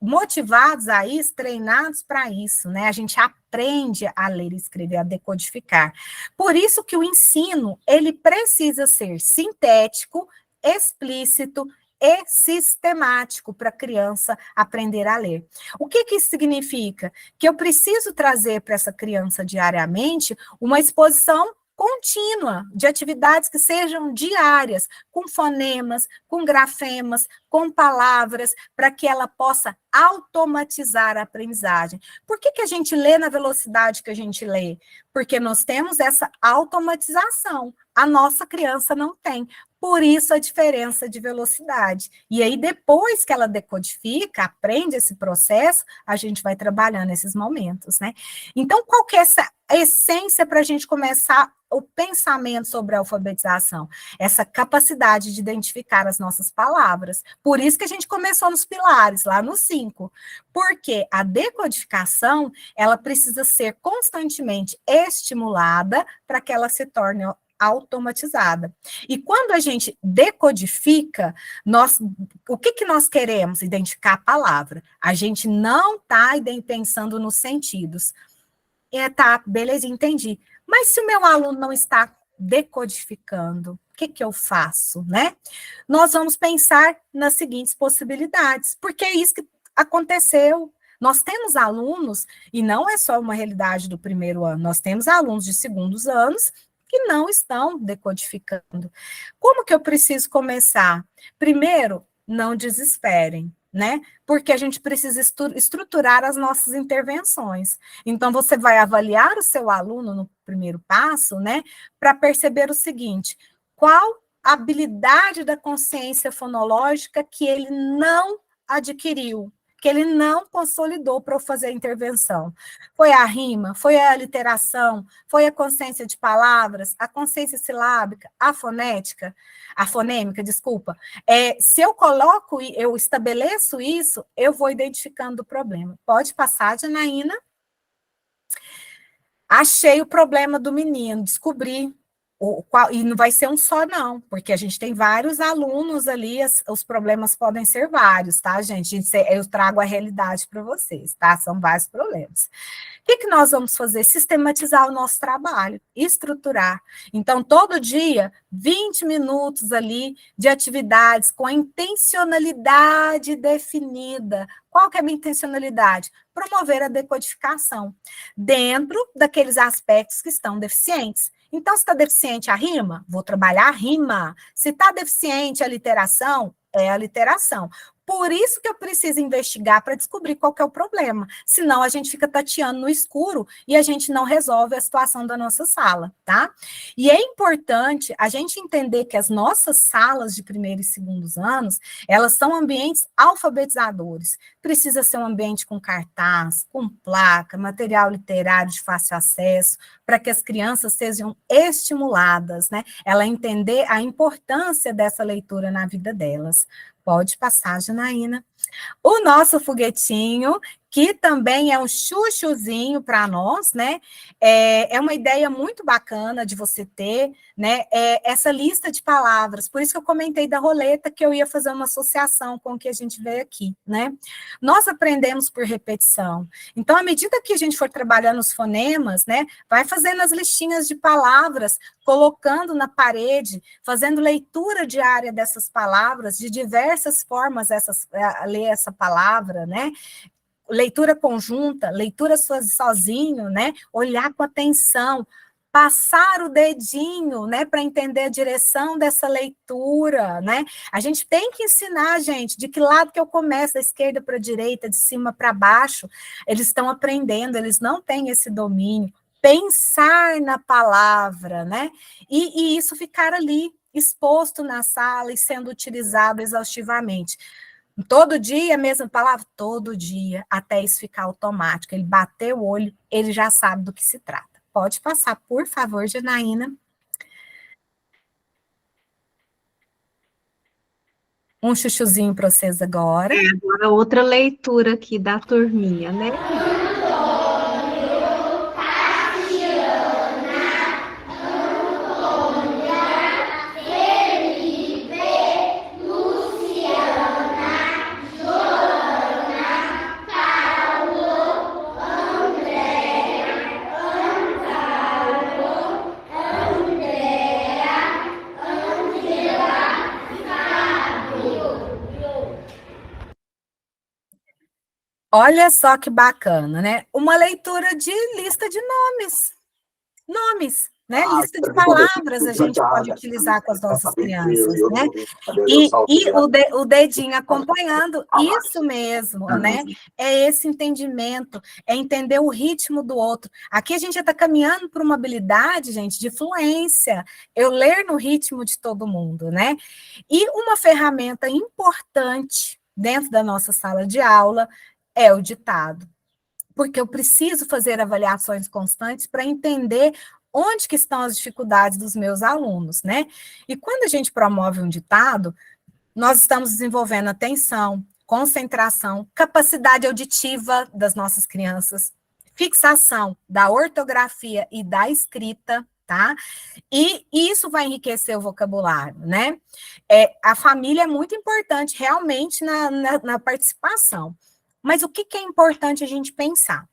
[SPEAKER 3] motivados a isso, treinados para isso, né? A gente aprende a ler e escrever, a decodificar. Por isso que o ensino, ele precisa ser sintético, explícito e sistemático para a criança aprender a ler. O que isso significa? Que eu preciso trazer para essa criança diariamente uma exposição contínua, de atividades que sejam diárias, com fonemas, com grafemas, com palavras, para que ela possa automatizar a aprendizagem. Por que a gente lê na velocidade que a gente lê? Porque nós temos essa automatização. A nossa criança não tem. Por isso a diferença de velocidade. E aí, depois que ela decodifica, aprende esse processo, a gente vai trabalhando esses momentos, né? Então, qual que é essa essência para a gente começar o pensamento sobre a alfabetização? Essa capacidade de identificar as nossas palavras. Por isso que a gente começou nos pilares, lá no 5. Porque a decodificação, ela precisa ser constantemente estimulada para que ela se torne automatizada. E quando a gente decodifica, o que nós queremos? Identificar a palavra. A gente não está pensando nos sentidos. Tá, beleza, entendi. Mas se o meu aluno não está decodificando, o que eu faço, né? Nós vamos pensar nas seguintes possibilidades, porque é isso que aconteceu. Nós temos alunos, e não é só uma realidade do primeiro ano, nós temos alunos de segundos anos que não estão decodificando. Como que eu preciso começar? Primeiro, não desesperem, né? Porque a gente precisa estruturar as nossas intervenções. Então, você vai avaliar o seu aluno no primeiro passo, né? Para perceber o seguinte: qual a habilidade da consciência fonológica que ele não adquiriu, que ele não consolidou para fazer a intervenção. Foi a rima, foi a literação, foi a consciência de palavras, a consciência silábica, a fonêmica, desculpa. Se eu estabeleço isso, eu vou identificando o problema. Pode passar, Janaína? Achei o problema do menino, descobri. E não vai ser um só, não, porque a gente tem vários alunos ali, os problemas podem ser vários, tá, gente? Eu trago a realidade para vocês, tá? São vários problemas. O que nós vamos fazer? Sistematizar o nosso trabalho, estruturar. Então, todo dia, 20 minutos ali de atividades com a intencionalidade definida. Qual que é a minha intencionalidade? Promover a decodificação dentro daqueles aspectos que estão deficientes. Então, se está deficiente a rima, vou trabalhar a rima. Se está deficiente a literação, é a literação. Por isso que eu preciso investigar para descobrir qual que é o problema. Senão a gente fica tateando no escuro e a gente não resolve a situação da nossa sala, tá? E é importante a gente entender que as nossas salas de primeiro e segundos anos, elas são ambientes alfabetizadores. Precisa ser um ambiente com cartaz, com placa, material literário de fácil acesso, para que as crianças sejam estimuladas, né? Ela entender a importância dessa leitura na vida delas. Pode passar, Janaína. O nosso foguetinho, que também é um chuchuzinho para nós, né? É uma ideia muito bacana de você ter, né? Essa lista de palavras. Por isso que eu comentei da roleta, que eu ia fazer uma associação com o que a gente vê aqui, né? Nós aprendemos por repetição. Então, à medida que a gente for trabalhando os fonemas, né? Vai fazendo as listinhas de palavras, colocando na parede, fazendo leitura diária dessas palavras, de diversas formas, ler essa palavra, né? Leitura conjunta, leitura sozinho, né? Olhar com atenção, passar o dedinho, né, para entender a direção dessa leitura, né? A gente tem que ensinar, gente, de que lado que eu começo, da esquerda para a direita, de cima para baixo. Eles estão aprendendo, eles não têm esse domínio. Pensar na palavra, né? E isso ficar ali, exposto na sala e sendo utilizado exaustivamente. Todo dia, a mesma palavra? Todo dia, até isso ficar automático. Ele bateu o olho, ele já sabe do que se trata. Pode passar, por favor, Janaína. Um chuchuzinho para vocês agora.
[SPEAKER 1] Agora outra leitura aqui da turminha, né?
[SPEAKER 3] Olha só que bacana, né? Uma leitura de lista de nomes, né? Lista de palavras a gente pode utilizar com as nossas crianças, né? E o dedinho acompanhando, isso mesmo, né? É esse entendimento, é entender o ritmo do outro. Aqui a gente já está caminhando para uma habilidade, gente, de fluência, eu ler no ritmo de todo mundo, né? E uma ferramenta importante dentro da nossa sala de aula é o ditado, porque eu preciso fazer avaliações constantes para entender onde que estão as dificuldades dos meus alunos, né? E quando a gente promove um ditado, nós estamos desenvolvendo atenção, concentração, capacidade auditiva das nossas crianças, fixação da ortografia e da escrita, tá? E isso vai enriquecer o vocabulário, né? A família é muito importante realmente na participação. Mas o que é importante a gente pensar?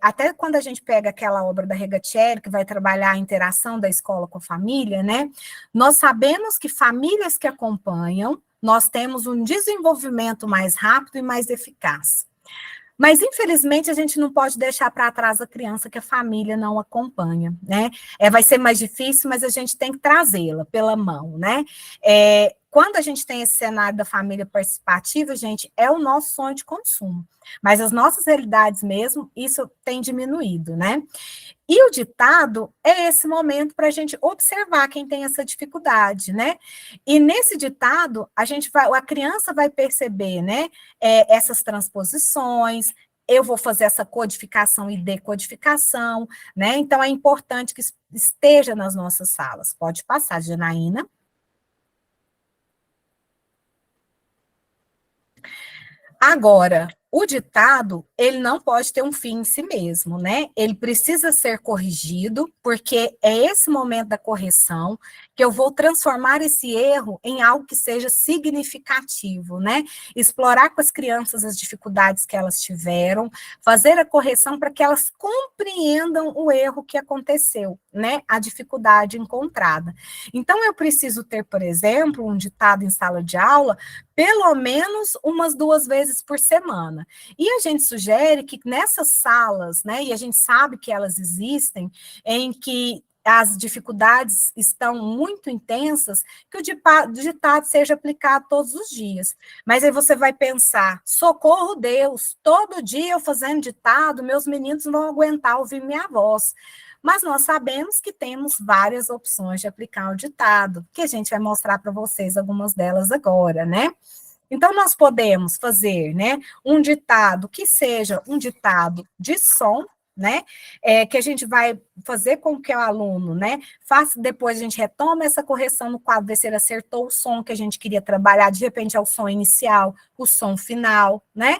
[SPEAKER 3] Até quando a gente pega aquela obra da Regatieri, que vai trabalhar a interação da escola com a família, né? Nós sabemos que famílias que acompanham, nós temos um desenvolvimento mais rápido e mais eficaz. Mas, infelizmente, a gente não pode deixar para trás a criança que a família não acompanha, né? Vai ser mais difícil, mas a gente tem que trazê-la pela mão, né? Quando a gente tem esse cenário da família participativa, gente, é o nosso sonho de consumo. Mas as nossas realidades mesmo, isso tem diminuído, né? E o ditado é esse momento para a gente observar quem tem essa dificuldade, né? E nesse ditado, a criança vai perceber, né? Essas transposições, eu vou fazer essa codificação e decodificação, né? Então, é importante que esteja nas nossas salas. Pode passar, Janaína. Agora, o ditado, ele não pode ter um fim em si mesmo, né? Ele precisa ser corrigido, porque é esse momento da correção que eu vou transformar esse erro em algo que seja significativo, né? Explorar com as crianças as dificuldades que elas tiveram, fazer a correção para que elas compreendam o erro que aconteceu, né? A dificuldade encontrada. Então, eu preciso ter, por exemplo, um ditado em sala de aula pelo menos umas 2 vezes por semana. E a gente sugere que nessas salas, né, e a gente sabe que elas existem, em que as dificuldades estão muito intensas, que o ditado seja aplicado todos os dias. Mas aí você vai pensar, socorro Deus, todo dia eu fazendo ditado, meus meninos não vão aguentar ouvir minha voz. Mas nós sabemos que temos várias opções de aplicar o ditado, que a gente vai mostrar para vocês algumas delas agora, né? Então, nós podemos fazer, né, um ditado que seja um ditado de som, né, que a gente vai fazer com que o aluno, né, faça, depois a gente retoma essa correção no quadro, ver se ele acertou o som que a gente queria trabalhar, de repente é o som inicial, o som final, né?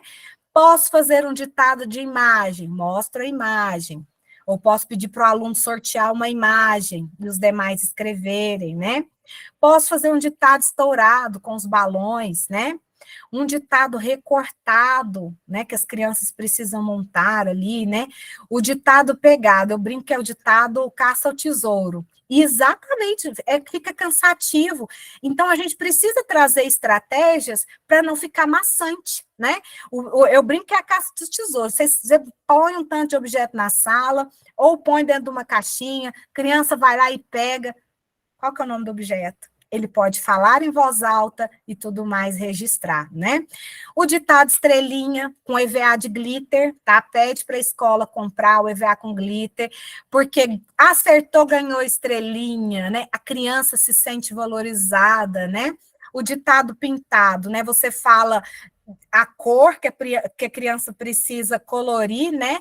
[SPEAKER 3] Posso fazer um ditado de imagem, mostro a imagem. Ou posso pedir para o aluno sortear uma imagem e os demais escreverem, né? Posso fazer um ditado estourado com os balões, né? Um ditado recortado, né? Que as crianças precisam montar ali, né? O ditado pegado, eu brinco que é o ditado caça ao tesouro. E exatamente, fica cansativo. Então, a gente precisa trazer estratégias para não ficar maçante, né? Eu brinco que é a caça do tesouro. Você põe um tanto de objeto na sala, ou põe dentro de uma caixinha, criança vai lá e pega. Qual que é o nome do objeto? Ele pode falar em voz alta e tudo mais registrar, né? O ditado estrelinha com EVA de glitter, tá? Pede para a escola comprar o EVA com glitter, porque acertou, ganhou estrelinha, né? A criança se sente valorizada, né? O ditado pintado, né? Você fala a cor que a criança precisa colorir, né,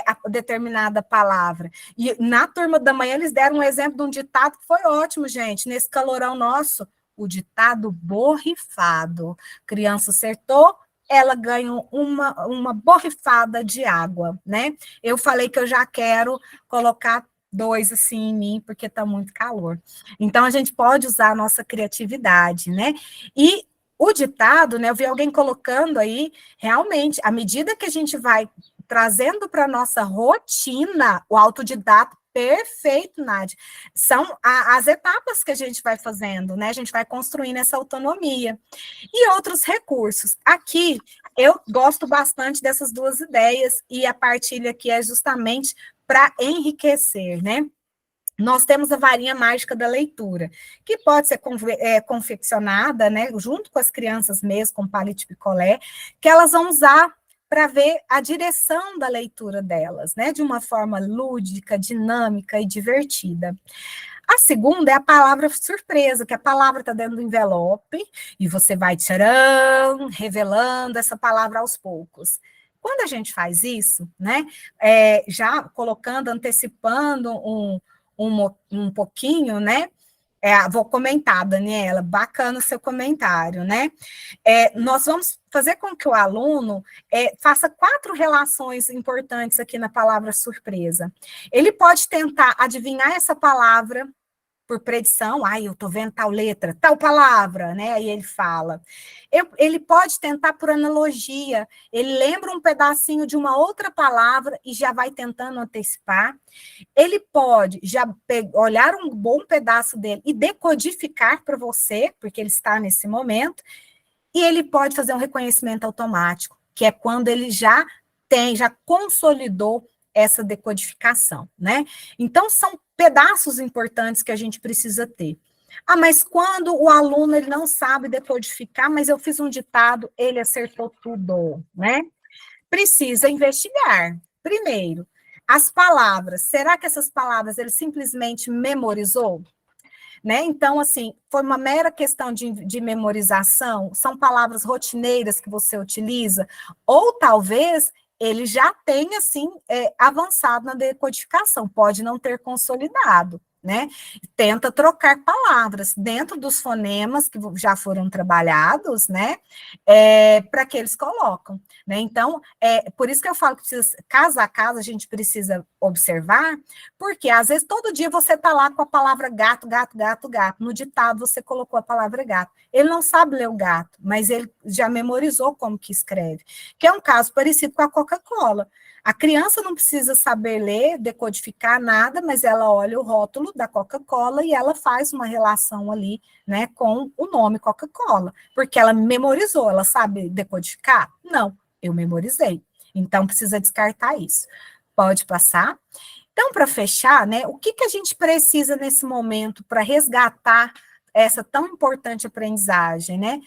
[SPEAKER 3] a determinada palavra. E na turma da manhã eles deram um exemplo de um ditado que foi ótimo, gente, nesse calorão nosso, o ditado borrifado. Criança acertou, ela ganha uma borrifada de água, né? Eu falei que eu já quero colocar 2 assim em mim, porque está muito calor. Então, a gente pode usar a nossa criatividade, né? E o ditado, né? Eu vi alguém colocando aí, realmente, à medida que a gente vai trazendo para a nossa rotina, o autodidata, perfeito, Nádia. São as etapas que a gente vai fazendo, né? A gente vai construindo essa autonomia. E outros recursos. Aqui, eu gosto bastante dessas 2 ideias, e a partilha aqui é justamente para enriquecer, né? Nós temos a varinha mágica da leitura, que pode ser confeccionada, né, junto com as crianças mesmo, com palito picolé, que elas vão usar para ver a direção da leitura delas, né, de uma forma lúdica, dinâmica e divertida. A segunda é a palavra surpresa, que a palavra está dentro do envelope, e você vai tcharam, revelando essa palavra aos poucos. Quando a gente faz isso, né, já colocando, antecipando um pouquinho, né? Vou comentar, Daniela, bacana o seu comentário, né? Nós vamos fazer com que o aluno faça 4 relações importantes aqui na palavra surpresa. Ele pode tentar adivinhar essa palavra por predição, eu estou vendo tal letra, tal palavra, né? Aí ele fala. Ele pode tentar por analogia, ele lembra um pedacinho de uma outra palavra e já vai tentando antecipar. Ele pode já olhar um bom pedaço dele e decodificar para você, porque ele está nesse momento, e ele pode fazer um reconhecimento automático, que é quando ele já consolidou essa decodificação, né? Então, são pedaços importantes que a gente precisa ter. Mas quando o aluno ele não sabe decodificar, mas eu fiz um ditado, ele acertou tudo, né? Precisa investigar. Primeiro, as palavras, será que essas palavras ele simplesmente memorizou? Né? Então, assim, foi uma mera questão de memorização? São palavras rotineiras que você utiliza? Ou talvez ele já tenha, assim, avançado na decodificação, pode não ter consolidado, né? Tenta trocar palavras dentro dos fonemas que já foram trabalhados, né? Para que eles colocam, né? Então, por isso que eu falo que precisa, caso a caso, a gente precisa observar, porque às vezes todo dia você está lá com a palavra gato, gato, gato, gato. No ditado você colocou a palavra gato. Ele não sabe ler o gato, mas ele já memorizou como que escreve, que é um caso parecido com a Coca-Cola. A criança não precisa saber ler, decodificar nada, mas ela olha o rótulo da Coca-Cola e ela faz uma relação ali, né, com o nome Coca-Cola, porque ela memorizou. Ela sabe decodificar? Não, eu memorizei. Então, precisa descartar isso. Pode passar? Então, para fechar, né, o que a gente precisa nesse momento para resgatar essa tão importante aprendizagem, né?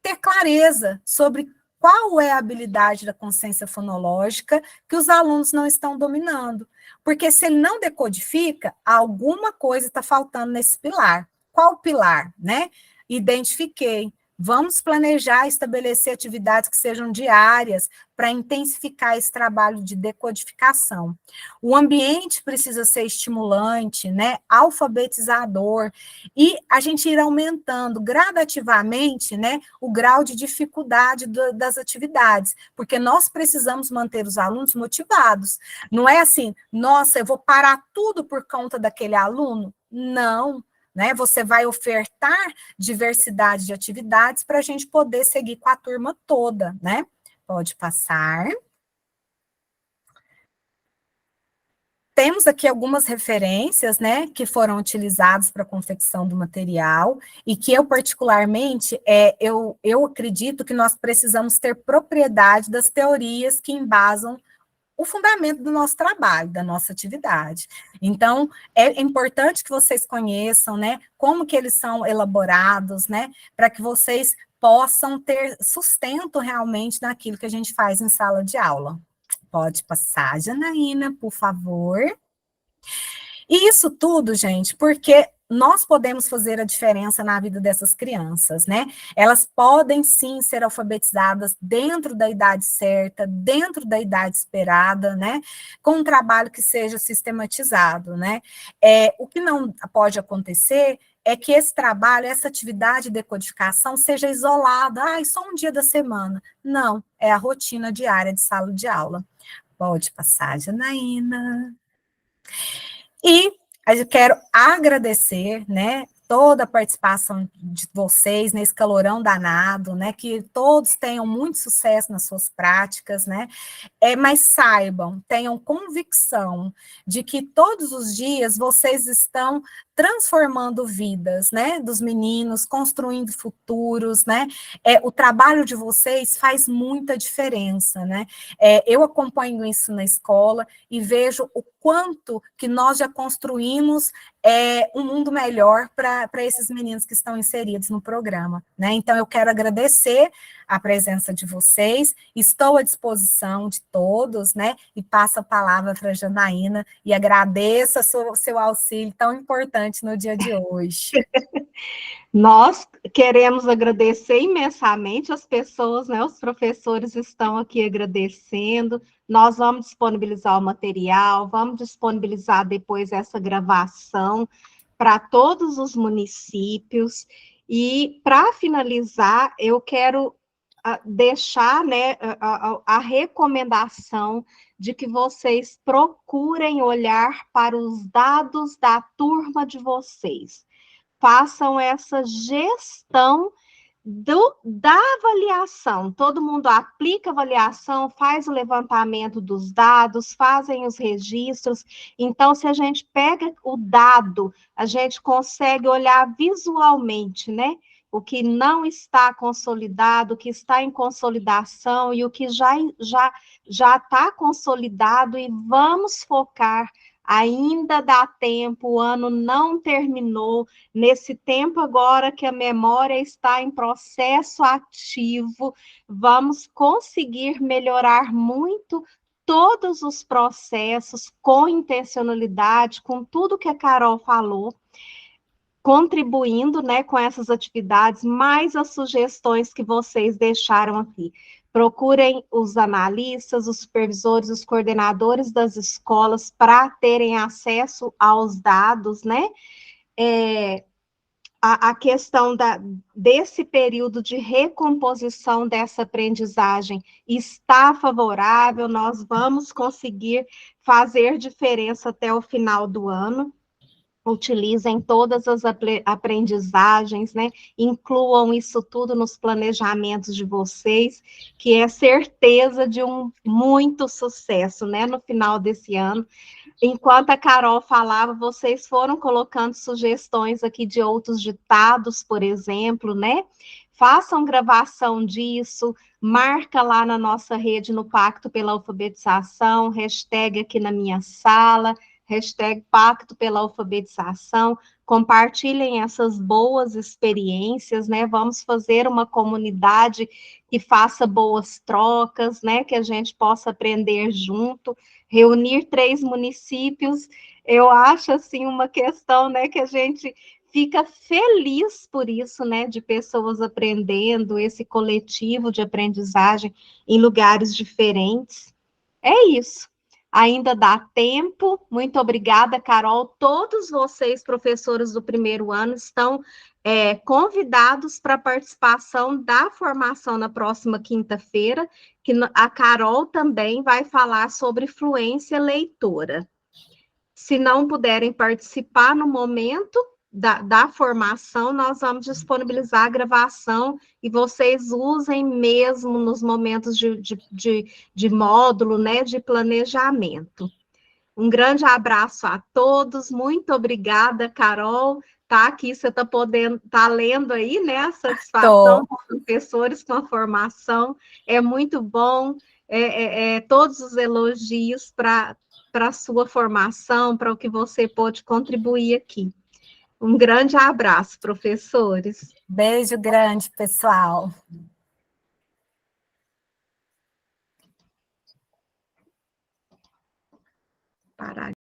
[SPEAKER 3] Ter clareza sobre qual é a habilidade da consciência fonológica que os alunos não estão dominando. Porque se ele não decodifica, alguma coisa está faltando nesse pilar. Qual pilar, né? Identifiquei. Vamos planejar, estabelecer atividades que sejam diárias para intensificar esse trabalho de decodificação. O ambiente precisa ser estimulante, né, alfabetizador, e a gente ir aumentando gradativamente, né, o grau de dificuldade das atividades, porque nós precisamos manter os alunos motivados. Não é assim, nossa, eu vou parar tudo por conta daquele aluno? Não. Né, você vai ofertar diversidade de atividades para a gente poder seguir com a turma toda, né? Pode passar. Temos aqui algumas referências, né, que foram utilizadas para a confecção do material, e que eu, particularmente, eu acredito que nós precisamos ter propriedade das teorias que embasam o fundamento do nosso trabalho, da nossa atividade. Então, é importante que vocês conheçam, né, como que eles são elaborados, né, para que vocês possam ter sustento realmente naquilo que a gente faz em sala de aula. Pode passar, Janaína, por favor. E isso tudo, gente, porque nós podemos fazer a diferença na vida dessas crianças, né? Elas podem, sim, ser alfabetizadas dentro da idade certa, dentro da idade esperada, né? Com um trabalho que seja sistematizado, né? O que não pode acontecer é que esse trabalho, essa atividade de decodificação seja isolada, só um dia da semana. Não, é a rotina diária de sala de aula. Pode passar, Janaína. E eu quero agradecer, né, toda a participação de vocês nesse calorão danado, né, que todos tenham muito sucesso nas suas práticas, né, mas saibam, tenham convicção de que todos os dias vocês estão transformando vidas, né, dos meninos, construindo futuros, né, o trabalho de vocês faz muita diferença, né, eu acompanho isso na escola e vejo o quanto que nós já construímos um mundo melhor para esses meninos que estão inseridos no programa, né, então eu quero agradecer a presença de vocês, estou à disposição de todos, né, e passo a palavra para a Janaína, e agradeço seu auxílio tão importante no dia de hoje.
[SPEAKER 1] Nós queremos agradecer imensamente as pessoas, né, os professores estão aqui agradecendo, nós vamos disponibilizar o material, vamos disponibilizar depois essa gravação para todos os municípios, e para finalizar, eu quero deixar, né, a recomendação de que vocês procurem olhar para os dados da turma de vocês. Façam essa gestão da avaliação. Todo mundo aplica a avaliação, faz o levantamento dos dados, fazem os registros. Então, se a gente pega o dado, a gente consegue olhar visualmente, né? O que não está consolidado, o que está em consolidação e o que já está consolidado, e vamos focar. Ainda dá tempo, o ano não terminou, nesse tempo agora que a memória está em processo ativo, vamos conseguir melhorar muito todos os processos com intencionalidade, com tudo que a Carol falou, contribuindo, né, com essas atividades, mais as sugestões que vocês deixaram aqui. Procurem os analistas, os supervisores, os coordenadores das escolas para terem acesso aos dados, né? A questão desse período de recomposição dessa aprendizagem está favorável, nós vamos conseguir fazer diferença até o final do ano. Utilizem todas as aprendizagens, né? Incluam isso tudo nos planejamentos de vocês, que é certeza de muito sucesso, né? No final desse ano. Enquanto a Carol falava, vocês foram colocando sugestões aqui de outros ditados, por exemplo, né? Façam gravação disso, marca lá na nossa rede, no Pacto pela Alfabetização, hashtag aqui na minha sala, hashtag Pacto pela Alfabetização, compartilhem essas boas experiências, né? Vamos fazer uma comunidade que faça boas trocas, né? Que a gente possa aprender junto, reunir 3 municípios, eu acho, assim, uma questão, né, que a gente fica feliz por isso, né, de pessoas aprendendo, esse coletivo de aprendizagem em lugares diferentes. É isso. Ainda dá tempo. Muito obrigada, Carol. Todos vocês, professores do primeiro ano, estão convidados para a participação da formação na próxima quinta-feira, que a Carol também vai falar sobre fluência leitora. Se não puderem participar no momento da formação, nós vamos disponibilizar a gravação e vocês usem mesmo nos momentos de módulo, né, de planejamento. Um grande abraço a todos, muito obrigada, Carol. Tá aqui, você tá lendo aí, né, a satisfação com os professores com a formação, é muito bom, todos os elogios para a sua formação, para o que você pôde contribuir aqui. Um grande abraço, professores.
[SPEAKER 3] Beijo grande, pessoal.